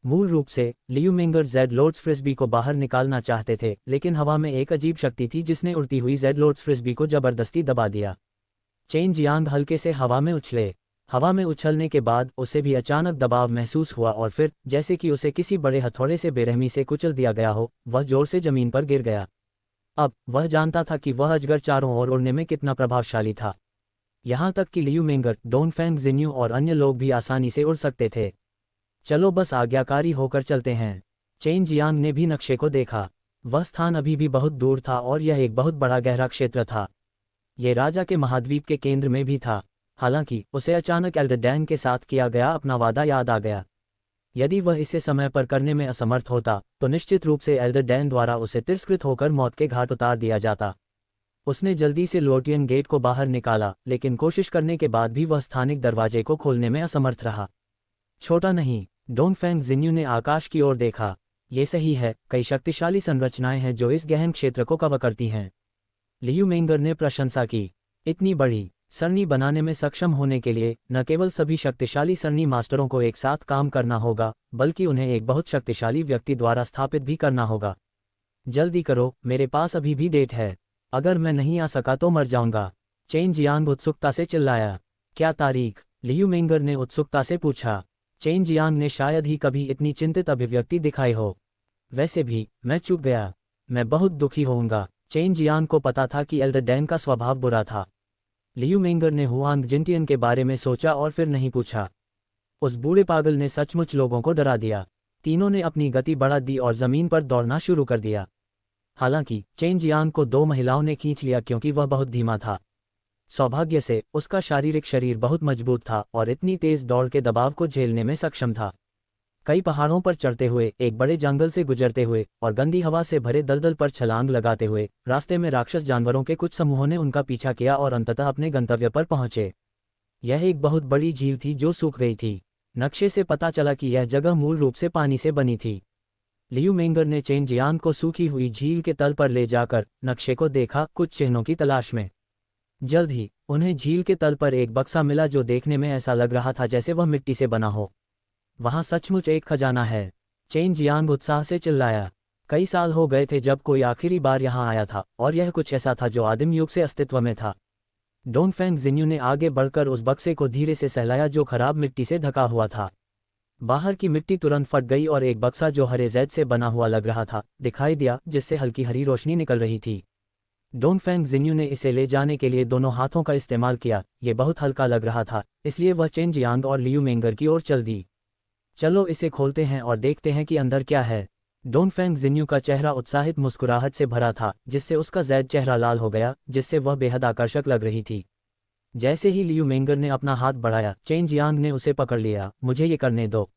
मूल रूप से लियू मेंगर जेड लॉर्ड्स फ्रिस्बी को बाहर निकालना चाहते थे, लेकिन हवा में एक अजीब शक्ति थी जिसने उड़ती हुई जेड लॉर्ड्स फ्रिस्बी को जबरदस्ती दबा दिया। चेन जियांग हल्के से हवा में उछले। हवा में उछलने के बाद उसे भी अचानक दबाव महसूस हुआ और फिर, जैसे कि उसे किसी बड़े हथौड़े से बेरहमी से कुचल दिया गया हो, वह जोर से जमीन पर गिर गया। अब वह जानता था कि वह अजगर चारों ओर उड़ने में कितना प्रभावशाली था। यहाँ तक कि लियू मेंगर, डोंगफेंग जिन्यू और अन्य लोग भी आसानी से उड़ सकते थे। चलो बस आज्ञाकारी होकर चलते हैं। चेन जियांग ने भी नक्शे को देखा। वह स्थान अभी भी बहुत दूर था और यह एक बहुत बड़ा गहरा क्षेत्र था। यह राजा के महाद्वीप के केंद्र में भी था। हालांकि उसे अचानक एल्डरडैन के साथ किया गया अपना वादा याद आ गया। यदि वह इसे समय पर करने में असमर्थ होता तो निश्चित रूप से एल्डर डैन द्वारा उसे तिरस्कृत होकर मौत के घाट उतार दिया जाता। उसने जल्दी से लोटियन गेट को बाहर निकाला, लेकिन कोशिश करने के बाद भी वह स्थानिक दरवाजे को खोलने में असमर्थ रहा। छोटा नहीं, डोंगफेंग जिन्यू ने आकाश की ओर देखा। ये सही है, कई शक्तिशाली संरचनाएं हैं जो इस गहन क्षेत्र को कवर करती हैं। लियू मेंगर ने प्रशंसा की। इतनी बड़ी सरणी बनाने में सक्षम होने के लिए न केवल सभी शक्तिशाली सरणी मास्टरों को एक साथ काम करना होगा, बल्कि उन्हें एक बहुत शक्तिशाली व्यक्ति द्वारा स्थापित भी करना होगा। जल्दी करो, मेरे पास अभी भी डेट है। अगर मैं नहीं आ सका तो मर जाऊंगा। चेन जियांग उत्सुकता से चिल्लाया। क्या तारीख? लियू मेंगर ने उत्सुकता से पूछा। चेन जियांग ने शायद ही कभी इतनी चिंतित अभिव्यक्ति दिखाई हो। वैसे भी मैं चूक गया। मैं बहुत दुखी होऊंगा। चेन जियांग को पता था कि एल्डर डैन का स्वभाव बुरा था। लियू मेंगर ने हुआंग जिनटियन के बारे में सोचा और फिर नहीं पूछा। उस बूढ़े पागल ने सचमुच लोगों को डरा दिया। तीनों ने अपनी गति बढ़ा दी और जमीन पर दौड़ना शुरू कर दिया। हालांकि चेन जियांग को दो महिलाओं ने खींच लिया क्योंकि वह बहुत धीमा था। सौभाग्य से उसका शारीरिक शरीर बहुत मजबूत था और इतनी तेज दौड़ के दबाव को झेलने में सक्षम था। कई पहाड़ों पर चढ़ते हुए, एक बड़े जंगल से गुजरते हुए और गंदी हवा से भरे दलदल पर छलांग लगाते हुए रास्ते में राक्षस जानवरों के कुछ समूहों ने उनका पीछा किया और अंततः अपने गंतव्य पर पहुंचे। यह एक बहुत बड़ी झील थी जो सूख गई थी। नक्शे से पता चला कि यह जगह मूल रूप से पानी से बनी थी। लियू मेंगर ने चेन जियांग को सूखी हुई झील के तल पर ले जाकर नक्शे को देखा, कुछ चिन्हों की तलाश में। जल्द ही उन्हें झील के तल पर एक बक्सा मिला जो देखने में ऐसा लग रहा था जैसे वह मिट्टी से बना हो। वहां सचमुच एक खजाना है। चेन जियांग उत्साह से चिल्लाया। कई साल हो गए थे जब कोई आखिरी बार यहां आया था, और यह कुछ ऐसा था जो आदिम युग से अस्तित्व में था। डोंगफेंग जिन्यू ने आगे बढ़कर उस बक्से को धीरे से सहलाया जो खराब मिट्टी से ढका हुआ था। बाहर की मिट्टी तुरंत फट गई और एक बक्सा जो हरे जैद से बना हुआ लग रहा था दिखाई दिया, जिससे हल्की हरी रोशनी निकल रही थी। डोंगफेंग जिन्यू ने इसे ले जाने के लिए दोनों हाथों का इस्तेमाल किया। ये बहुत हल्का लग रहा था, इसलिए वह चेन जियांग और लियू मेंगर की ओर चल दी। चलो इसे खोलते हैं और देखते हैं कि अंदर क्या है। डोंगफेंग जिन्यू का चेहरा उत्साहित मुस्कुराहट से भरा था, जिससे उसका जैद चेहरा लाल हो गया, जिससे वह बेहद आकर्षक लग रही थी। जैसे ही लियू मेंगर ने अपना हाथ बढ़ाया, चेन जियांग ने उसे पकड़ लिया। मुझे ये करने दो।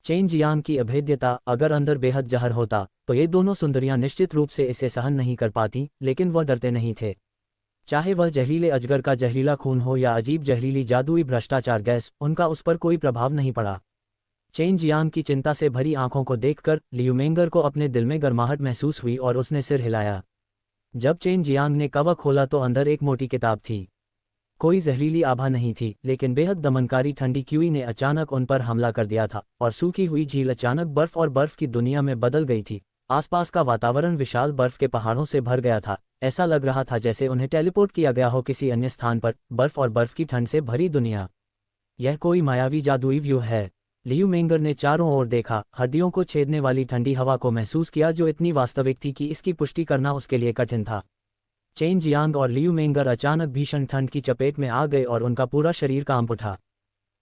चेन जियांग की अभेद्यता, अगर अंदर बेहद जहर होता तो ये दोनों सुंदरियां निश्चित रूप से इसे सहन नहीं कर पाती, लेकिन वह डरते नहीं थे। चाहे वह जहरीले अजगर का जहरीला खून हो या अजीब जहरीली जादुई भ्रष्टाचार गैस, उनका उस पर कोई प्रभाव नहीं पड़ा। चेन जियांग की चिंता से भरी आंखों को देखकर लियू मेंगर को अपने दिल में गर्माहट महसूस हुई और उसने सिर हिलाया। जब चेन जियांग ने कवर खोला तो अंदर एक मोटी किताब थी। कोई जहरीली आभा नहीं थी, लेकिन बेहद दमनकारी ठंडी क्यूई ने अचानक उन पर हमला कर दिया था और सूखी हुई झील अचानक बर्फ और बर्फ की दुनिया में बदल गई थी। आसपास का वातावरण विशाल बर्फ के पहाड़ों से भर गया था। ऐसा लग रहा था जैसे उन्हें टेलीपोर्ट किया गया हो किसी अन्य स्थान पर, बर्फ और बर्फ की ठंड से भरी दुनिया। यह कोई मायावी जादुई व्यू है। लियू मेंगर ने चारों ओर देखा, हड्डियों को छेदने वाली ठंडी हवा को महसूस किया जो इतनी वास्तविक थी कि इसकी पुष्टि करना उसके लिए कठिन था। चेन जियांग और लियू मेंगर अचानक भीषण ठंड की चपेट में आ गए और उनका पूरा शरीर कांप उठा।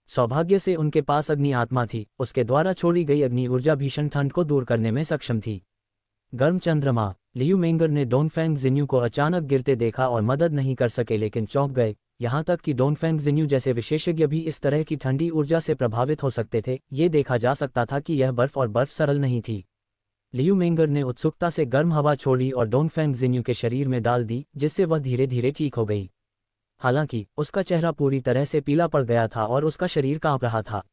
सौभाग्य से उनके पास अग्नि आत्मा थी, उसके द्वारा छोड़ी गई अग्नि ऊर्जा भीषण ठंड को दूर करने में सक्षम थी। गर्म चंद्रमा। लियू मेंगर ने डोंगफेंग जिन्यू को अचानक गिरते देखा और मदद नहीं कर सके, लेकिन चौंक गए। यहाँ तक कि डोंगफेंग जिन्यू जैसे विशेषज्ञ भी इस तरह की ठंडी ऊर्जा से प्रभावित हो सकते थे। ये देखा जा सकता था कि यह बर्फ और बर्फ सरल नहीं थी। लियू मेंगर ने उत्सुकता से गर्म हवा छोड़ी और डोंगफेंग जिन्यू के शरीर में डाल दी, जिससे वह धीरे धीरे ठीक हो गई। हालांकि उसका चेहरा पूरी तरह से पीला पड़ गया था और उसका शरीर कांप रहा था।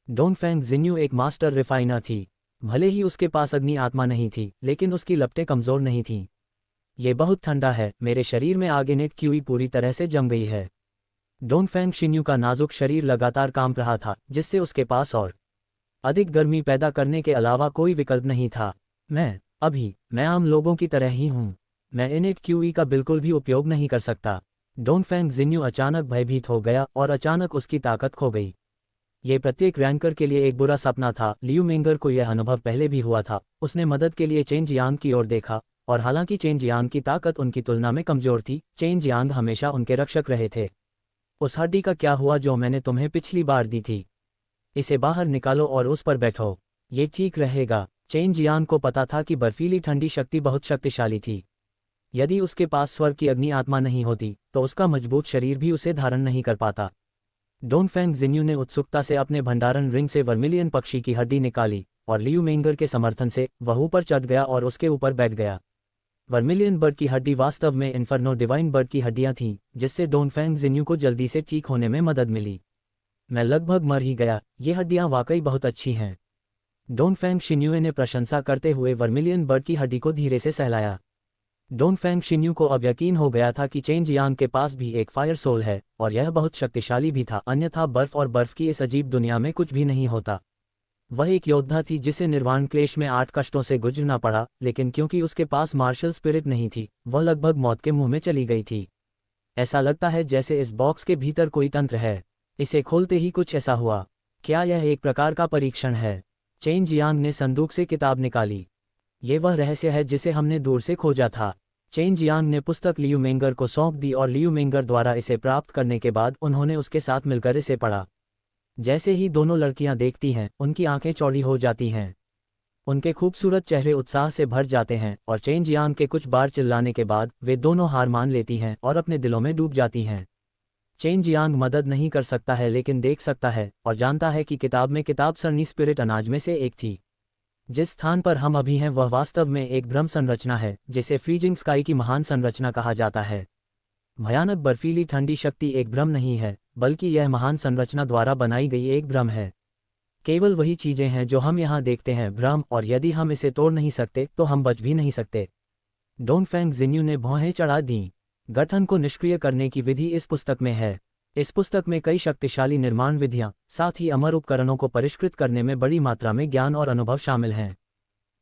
डोंगफेंग जिन्यू एक मास्टर रिफाइनर थी। भले ही उसके पास अग्नि आत्मा नहीं थी, लेकिन उसकी लपटें कमजोर नहीं थीं। ये बहुत ठंडा है, मेरे शरीर में आगेनेट क्यूई पूरी तरह से जम गई है। डोंगफेंग शिन्यू का नाजुक शरीर लगातार कांप रहा था, जिससे उसके पास और अधिक गर्मी पैदा करने के अलावा कोई विकल्प नहीं था। मैं आम लोगों की तरह ही हूँ। मैं इनेट क्यूई का बिल्कुल भी उपयोग नहीं कर सकता। डोंगफेंग जिन्यू अचानक भयभीत हो गया और अचानक उसकी ताकत खो गई। ये प्रत्येक रैंकर के लिए एक बुरा सपना था। लियू मेंगर को यह अनुभव पहले भी हुआ था। उसने मदद के लिए चेन जियांग की ओर देखा, और हालांकि चेन जियांग की ताकत उनकी तुलना में कमजोर थी, चेन जियांग हमेशा उनके रक्षक रहे थे। उस हड्डी का क्या हुआ जो मैंने तुम्हें पिछली बार दी थी? इसे बाहर निकालो और उस पर बैठो। ये ठीक रहेगा। चेन जियांग को पता था कि बर्फीली ठंडी शक्ति बहुत शक्तिशाली थी। यदि उसके पास स्वर्ग की अग्नि आत्मा नहीं होती तो उसका मजबूत शरीर भी उसे धारण नहीं कर पाता। डोनफेंग जिन्यू ने उत्सुकता से अपने भंडारण रिंग से वर्मिलियन पक्षी की हड्डी निकाली और लियू मेंगर के समर्थन से वह ऊपर चढ़ गया और उसके ऊपर बैठ गया। वर्मिलियन बर्ड की हड्डी वास्तव में इन्फर्नो डिवाइन बर्ड की हड्डियां थीं, जिससे डोनफेंग जिन्यू को जल्दी से ठीक होने में मदद मिली। मैं लगभग मर ही गया, ये हड्डियां वाकई बहुत अच्छी हैं। डोनफेंग शिन्युए ने प्रशंसा करते हुए वर्मिलियन बर्ड की हड्डी को धीरे से सहलाया। डोनफेंग शिन्यू को अब यकीन हो गया था कि चेन जियांग के पास भी एक फायर सोल है और यह बहुत शक्तिशाली भी था, अन्यथा बर्फ और बर्फ की इस अजीब दुनिया में कुछ भी नहीं होता। वह एक योद्धा थी जिसे निर्वाण क्लेश में 8 कष्टों से गुजरना पड़ा, लेकिन क्योंकि उसके पास मार्शल स्पिरिट नहीं थी, वह लगभग मौत के मुंह में चली गई थी। ऐसा लगता है जैसे इस बॉक्स के भीतर कोई तंत्र है। इसे खोलते ही कुछ ऐसा हुआ। क्या यह एक प्रकार का परीक्षण है? चेन जियांग ने संदूक से किताब निकाली। ये वह रहस्य है जिसे हमने दूर से खोजा था। चेन जियांग ने पुस्तक लियू मेंगर को सौंप दी और लियू मेंगर द्वारा इसे प्राप्त करने के बाद उन्होंने उसके साथ मिलकर इसे पढ़ा। जैसे ही दोनों लड़कियां देखती हैं, उनकी आंखें चौड़ी हो जाती हैं। उनके खूबसूरत चेहरे उत्साह से भर जाते हैं और चेन जियांग के कुछ बार चिल्लाने के बाद वे दोनों हार मान लेती हैं और अपने दिलों में डूब जाती हैं। चेन जियांग मदद नहीं कर सकता है लेकिन देख सकता है और जानता है कि किताब में किताब सरनी स्पिरिट अनाज में से एक थी। जिस स्थान पर हम अभी हैं वह वास्तव में एक भ्रम संरचना है, जिसे फ्रीजिंग स्काई की महान संरचना कहा जाता है। भयानक बर्फीली ठंडी शक्ति एक भ्रम नहीं है, बल्कि यह महान संरचना द्वारा बनाई गई एक भ्रम है। केवल वही चीजें हैं जो हम यहाँ देखते हैं भ्रम, और यदि हम इसे तोड़ नहीं सकते तो हम बच भी नहीं सकते। डोनफेंग जिन्यू ने भौहें चढ़ा दीं। गठन को निष्क्रिय करने की विधि इस पुस्तक में है। इस पुस्तक में कई शक्तिशाली निर्माण विधियां, साथ ही अमर उपकरणों को परिष्कृत करने में बड़ी मात्रा में ज्ञान और अनुभव शामिल हैं।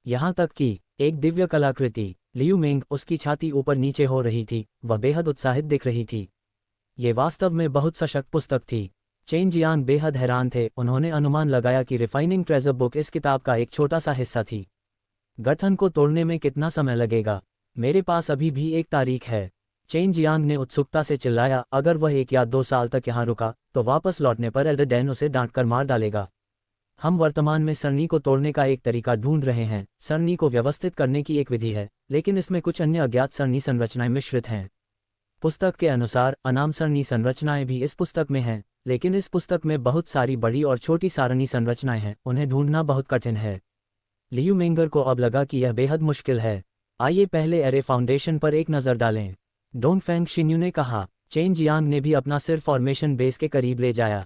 यहाँ तक कि एक दिव्य कलाकृति, लियू मेंग, उसकी छाती ऊपर नीचे हो रही थी, वह बेहद उत्साहित दिख रही थी। ये वास्तव में बहुत सशक्त पुस्तक थी। चेन जियांग बेहद हैरान थे। उन्होंने अनुमान लगाया कि रिफाइनिंग ट्रेजर बुक इस किताब का एक छोटा सा हिस्सा थी। गठन को तोड़ने में कितना समय लगेगा? मेरे पास अभी भी एक तारीख है। चेन जियांग ने उत्सुकता से चिल्लाया। अगर वह 1 या 2 साल तक यहाँ रुका तो वापस लौटने पर एल्डर डैन उसे डांटकर मार डालेगा। हम वर्तमान में सरनी को तोड़ने का एक तरीका ढूंढ रहे हैं। सरनी को व्यवस्थित करने की एक विधि है, लेकिन इसमें कुछ अन्य अज्ञात सरनी संरचनाएं मिश्रित हैं। पुस्तक के अनुसार अनाम सरनी संरचनाएं भी इस पुस्तक में हैं, लेकिन इस पुस्तक में बहुत सारी बड़ी और छोटी सारणी संरचनाएं हैं, उन्हें ढूंढना बहुत कठिन है। लियू मेंगर को अब लगा कि यह बेहद मुश्किल है। आइए पहले एरे फाउंडेशन पर एक नज़र डालें, डोनफेंग शिन्यू ने कहा। चेन जियांग ने भी अपना सिर फॉर्मेशन बेस के करीब ले जाया।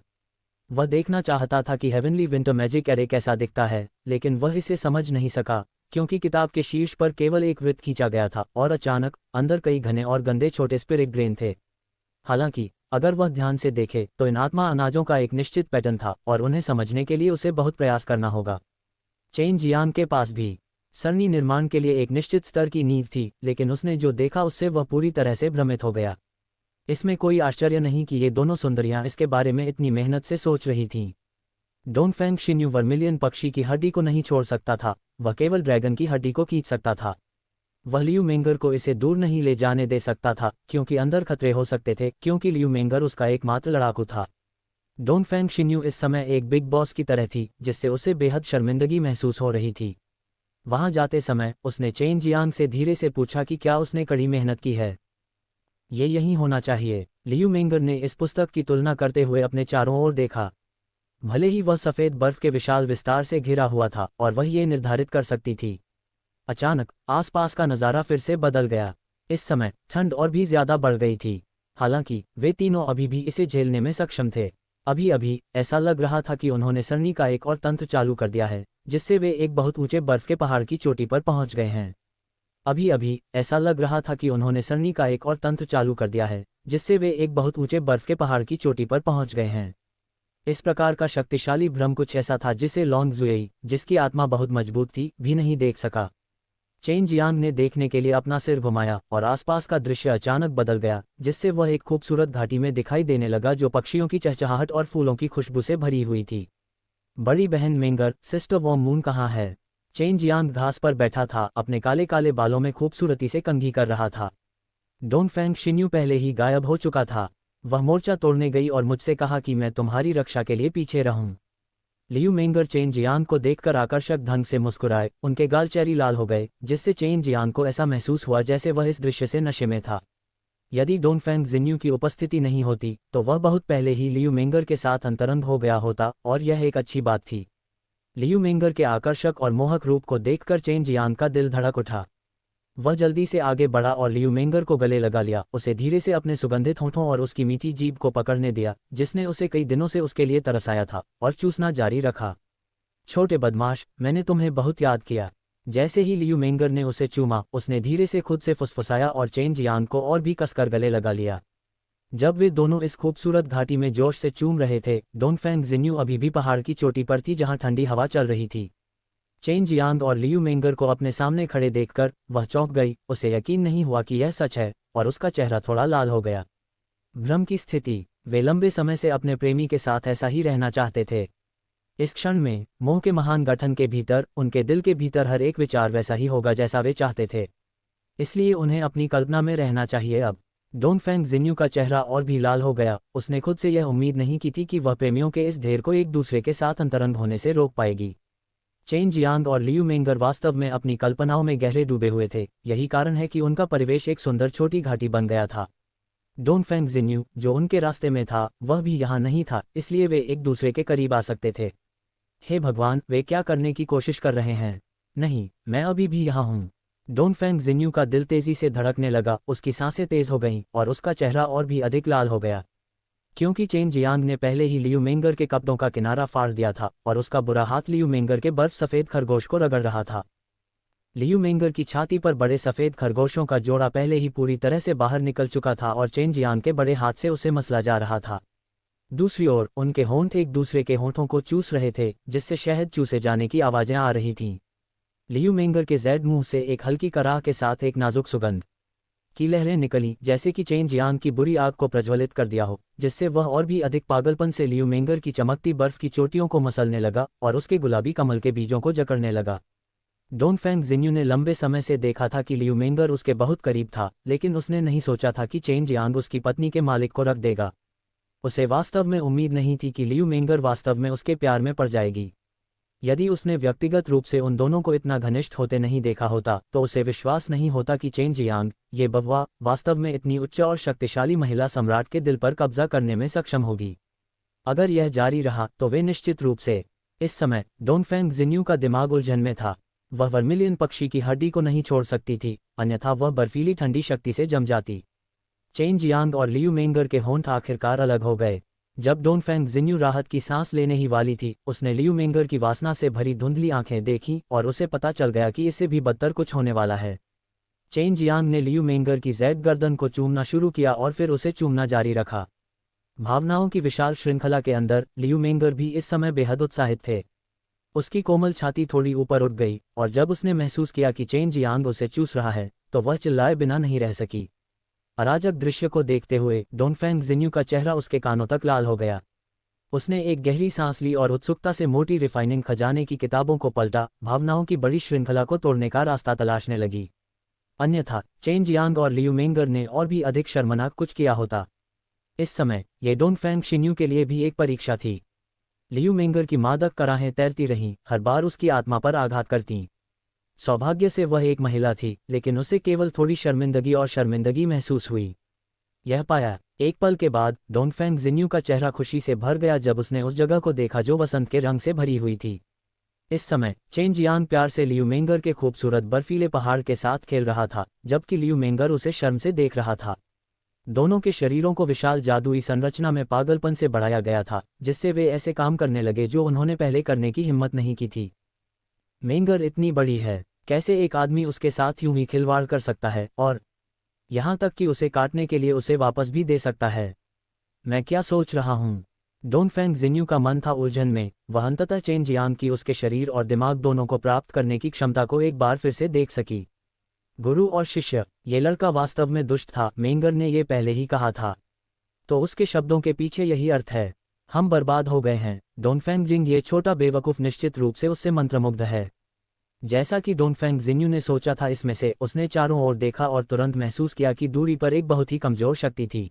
वह देखना चाहता था कि हेवनली विंटर मैजिक एरे कैसा दिखता है, लेकिन वह इसे समझ नहीं सका, क्योंकि किताब के शीर्ष पर केवल एक वृत्त खींचा गया था और अचानक अंदर कई घने और गंदे छोटे स्पिरिट ग्रेन थे। हालांकि अगर वह ध्यान से देखे तो इन आत्मा अनाजों का एक निश्चित पैटर्न था और उन्हें समझने के लिए उसे बहुत प्रयास करना होगा। चेन जियांग के पास भी सरनी निर्माण के लिए एक निश्चित स्तर की नींव थी, लेकिन उसने जो देखा उससे वह पूरी तरह से भ्रमित हो गया। इसमें कोई आश्चर्य नहीं कि ये दोनों सुंदरियां इसके बारे में इतनी मेहनत से सोच रही थीं। डोनफेंग शिन्यू वर्मिलियन पक्षी की हड्डी को नहीं छोड़ सकता था, वह केवल ड्रैगन की हड्डी को खींच सकता था। वह लियू मेंगर को इसे दूर नहीं ले जाने दे सकता था, क्योंकि अंदर खतरे हो सकते थे, क्योंकि लियू मेंगर उसका एकमात्र लड़ाकू था। डोनफेंग शिन्यू इस समय एक बिग बॉस की तरह थी, जिससे उसे बेहद शर्मिंदगी महसूस हो रही थी। वहां जाते समय उसने चेन जियांग से धीरे से पूछा कि क्या उसने कड़ी मेहनत की है। ये यही होना चाहिए। लियू मेंगर ने इस पुस्तक की तुलना करते हुए अपने चारों ओर देखा। भले ही वह सफ़ेद बर्फ के विशाल विस्तार से घिरा हुआ था और वह ये निर्धारित कर सकती थी। अचानक आसपास का नज़ारा फिर से बदल गया। इस समय ठंड और भी ज़्यादा बढ़ गई थी। हालांकि वे तीनों अभी भी इसे झेलने में सक्षम थे। अभी अभी ऐसा लग रहा था कि उन्होंने सरनी का एक और तंत्र चालू कर दिया है, जिससे वे एक बहुत ऊंचे बर्फ के पहाड़ की चोटी पर पहुंच गए हैं। अभी अभी ऐसा लग रहा था कि उन्होंने सरनी का एक और तंत्र चालू कर दिया है, जिससे वे एक बहुत ऊंचे बर्फ के पहाड़ की चोटी पर पहुंच गए हैं। इस प्रकार का शक्तिशाली भ्रम कुछ ऐसा था जिसे लॉन्ग जुएई, जिसकी आत्मा बहुत मजबूत थी, भी नहीं देख सका। चेन जियांग ने देखने के लिए अपना सिर घुमाया और आसपास का दृश्य अचानक बदल गया, जिससे वह एक खूबसूरत घाटी में दिखाई देने लगा जो पक्षियों की चहचहाहट और फूलों की खुशबू से भरी हुई थी। बड़ी बहन मेंगर, सिस्टर वॉम मून कहाँ है? चेन जियांग घास पर बैठा था, अपने काले काले बालों में खूबसूरती से कंघी कर रहा था। डोनफेंग शिन्यू पहले ही गायब हो चुका था। वह मोर्चा तोड़ने गई और मुझसे कहा कि मैं तुम्हारी रक्षा के लिए पीछे रहूं। लियू मेंगर चेन जियांग को देखकर आकर्षक ढंग से मुस्कुराए। उनके गाल चेरी लाल हो गए, जिससे चेन जियांग को ऐसा महसूस हुआ जैसे वह इस दृश्य से नशे में था। यदि डोनफेंग जिन्यू की उपस्थिति नहीं होती तो वह बहुत पहले ही लियू मेंगर के साथ अंतरंग हो गया होता, और यह एक अच्छी बात थी। लियू मेंगर के आकर्षक और मोहक रूप को देखकर चेन जियांग का दिल धड़क उठा। वह जल्दी से आगे बढ़ा और लियू मेंगर को गले लगा लिया, उसे धीरे से अपने सुगंधित होठों और उसकी मीठी जीभ को पकड़ने दिया जिसने उसे कई दिनों से उसके लिए तरसाया था, और चूसना जारी रखा। छोटे बदमाश, मैंने तुम्हें बहुत याद किया। जैसे ही लियू मेंगर ने उसे चूमा, उसने धीरे से खुद से फुसफुसाया और चेन जियांग को और भी कसकर गले लगा लिया। जब वे दोनों इस खूबसूरत घाटी में जोश से चूम रहे थे, डोनफेंग जिन्यू अभी भी पहाड़ की चोटी पर थी जहां ठंडी हवा चल रही थी। चेन जियांग और लियू मेंगर को अपने सामने खड़े देखकर वह चौंक गई, उसे यकीन नहीं हुआ कि यह सच है, और उसका चेहरा थोड़ा लाल हो गया। भ्रम की स्थिति, वे लंबे समय से अपने प्रेमी के साथ ऐसा ही रहना चाहते थे। इस क्षण में मोह के महान गठन के भीतर उनके दिल के भीतर हर एक विचार वैसा ही होगा जैसा वे चाहते थे, इसलिए उन्हें अपनी कल्पना में रहना चाहिए। अब डोनफेंग जिन्यू का चेहरा और भी लाल हो गया, उसने खुद से यह उम्मीद नहीं की थी कि वह प्रेमियों के इस ढेर को एक दूसरे के साथ अंतरंग होने से रोक पाएगी। चेन जियांग और लियू मेंगर वास्तव में अपनी कल्पनाओं में गहरे डूबे हुए थे, यही कारण है कि उनका परिवेश एक सुंदर छोटी घाटी बन गया था। डोनफेंग जिन्यू, जो उनके रास्ते में था, वह भी यहाँ नहीं था, इसलिए वे एक दूसरे के करीब आ सकते थे। हे भगवान, वे क्या करने की कोशिश कर रहे हैं? नहीं, मैं अभी भी यहाँ हूँ। डोनफेंग जिन्यू का दिल तेजी से धड़कने लगा, उसकी सांसें तेज हो गईं और उसका चेहरा और भी अधिक लाल हो गया, क्योंकि चेन जियांग ने पहले ही लियू मेंगर के कपड़ों का किनारा फाड़ दिया था और उसका बुरा हाथ लियू मेंगर के बर्फ सफ़ेद खरगोश को रगड़ रहा था। लियू मेंगर की छाती पर बड़े सफ़ेद खरगोशों का जोड़ा पहले ही पूरी तरह से बाहर निकल चुका था और चेन जियांग के बड़े हाथ से उसे मसला जा रहा था। दूसरी ओर उनके होंठ एक दूसरे के होंठों को चूस रहे थे, जिससे शहद चूसे जाने की आवाज़ें आ रही थीं। लियू मेंगर के जैड मुंह से एक हल्की कराह के साथ एक नाजुक सुगंध की लहरें निकली, जैसे कि चेन जियांग की बुरी आग को प्रज्वलित कर दिया हो, जिससे वह और भी अधिक पागलपन से लियू मेंगर की चमकती बर्फ की चोटियों को मसलने लगा और उसके गुलाबी कमल के बीजों को जकड़ने लगा। डोनफेंग जिन्यू ने लंबे समय से देखा था कि लियू मेंगर उसके बहुत करीब था, लेकिन उसने नहीं सोचा था कि चेन जियांग उसकी पत्नी के मालिक को रख देगा। उसे वास्तव में उम्मीद नहीं थी कि लियू मेंगर वास्तव में उसके प्यार में पड़ जाएगी। यदि उसने व्यक्तिगत रूप से उन दोनों को इतना घनिष्ठ होते नहीं देखा होता तो उसे विश्वास नहीं होता कि चेन जियांग, ये बव्वा, वास्तव में इतनी उच्च और शक्तिशाली महिला सम्राट के दिल पर कब्जा करने में सक्षम होगी। अगर यह जारी रहा तो वे निश्चित रूप से। इस समय डोनफेंग जिन्यू का दिमाग उलझन में था। वह वर्मिलियन पक्षी की हड्डी को नहीं छोड़ सकती थी, अन्यथा वह बर्फीली ठंडी शक्ति से जम जाती। चेन जियांग और लियू मेंगर के होंठ आखिरकार अलग हो गए। जब डोनफेंग जिन्यू राहत की सांस लेने ही वाली थी, उसने लियू मेंगर की वासना से भरी धुंधली आंखें देखीं और उसे पता चल गया कि इससे भी बदतर कुछ होने वाला है। चेन जियांग ने लियू मेंगर की जैद गर्दन को चूमना शुरू किया और फिर उसे चूमना जारी रखा। भावनाओं की विशाल श्रृंखला के अंदर लियू मेंगर भी इस समय बेहद उत्साहित थे। उसकी कोमल छाती थोड़ी ऊपर उठ गई और जब उसने महसूस किया कि चेन जियांग उसे चूस रहा है तो वह चिल्लाए बिना नहीं रह सकी। अराजक दृश्य को देखते हुए डोनफेंग जिन्यू का चेहरा उसके कानों तक लाल हो गया। उसने एक गहरी सांस ली और उत्सुकता से मोटी रिफाइनिंग खजाने की किताबों को पलटा, भावनाओं की बड़ी श्रृंखला को तोड़ने का रास्ता तलाशने लगी। अन्यथा चेन जियांग और लियू मेंगर ने और भी अधिक शर्मनाक कुछ किया होता। इस समय ये डोनफेंग शिन्यू के लिए भी एक परीक्षा थी। लियू मेंगर की मादक कराहें तैरती रहीं, हर बार उसकी आत्मा पर आघात करतीं। सौभाग्य से वह एक महिला थी, लेकिन उसे केवल थोड़ी शर्मिंदगी महसूस हुई। यह पाया। एक पल के बाद डोनफेंग जिन्यू का चेहरा खुशी से भर गया जब उसने उस जगह को देखा जो वसंत के रंग से भरी हुई थी। इस समय चेन जियांग प्यार से लियू मेंगर के खूबसूरत बर्फीले पहाड़ के साथ खेल रहा था, जबकि लियू मेंगर उसे शर्म से देख रहा था। दोनों के शरीरों को विशाल जादुई संरचना में पागलपन से बढ़ाया गया था, जिससे वे ऐसे काम करने लगे जो उन्होंने पहले करने की हिम्मत नहीं की थी। मेंगर इतनी बड़ी है, कैसे एक आदमी उसके साथ यूं ही खिलवाड़ कर सकता है, और यहाँ तक कि उसे काटने के लिए उसे वापस भी दे सकता है। मैं क्या सोच रहा हूँ? डोनफेंग जिन्यू का मन था उलझन में। वह अंततः चेन जियांग की उसके शरीर और दिमाग दोनों को प्राप्त करने की क्षमता को एक बार फिर से देख सकी। गुरु और शिष्य, ये लड़का वास्तव में दुष्ट था, मेंगर ने ये पहले ही कहा था। तो उसके शब्दों के पीछे यही अर्थ है। हम बर्बाद हो गए हैं। डोनफेंग जिंग, ये छोटा बेवकूफ़, निश्चित रूप से उससे मंत्रमुग्ध है। जैसा कि डोनफेंग जिन्यू ने सोचा था, इसमें से उसने चारों ओर देखा और तुरंत महसूस किया कि दूरी पर एक बहुत ही कमजोर शक्ति थी।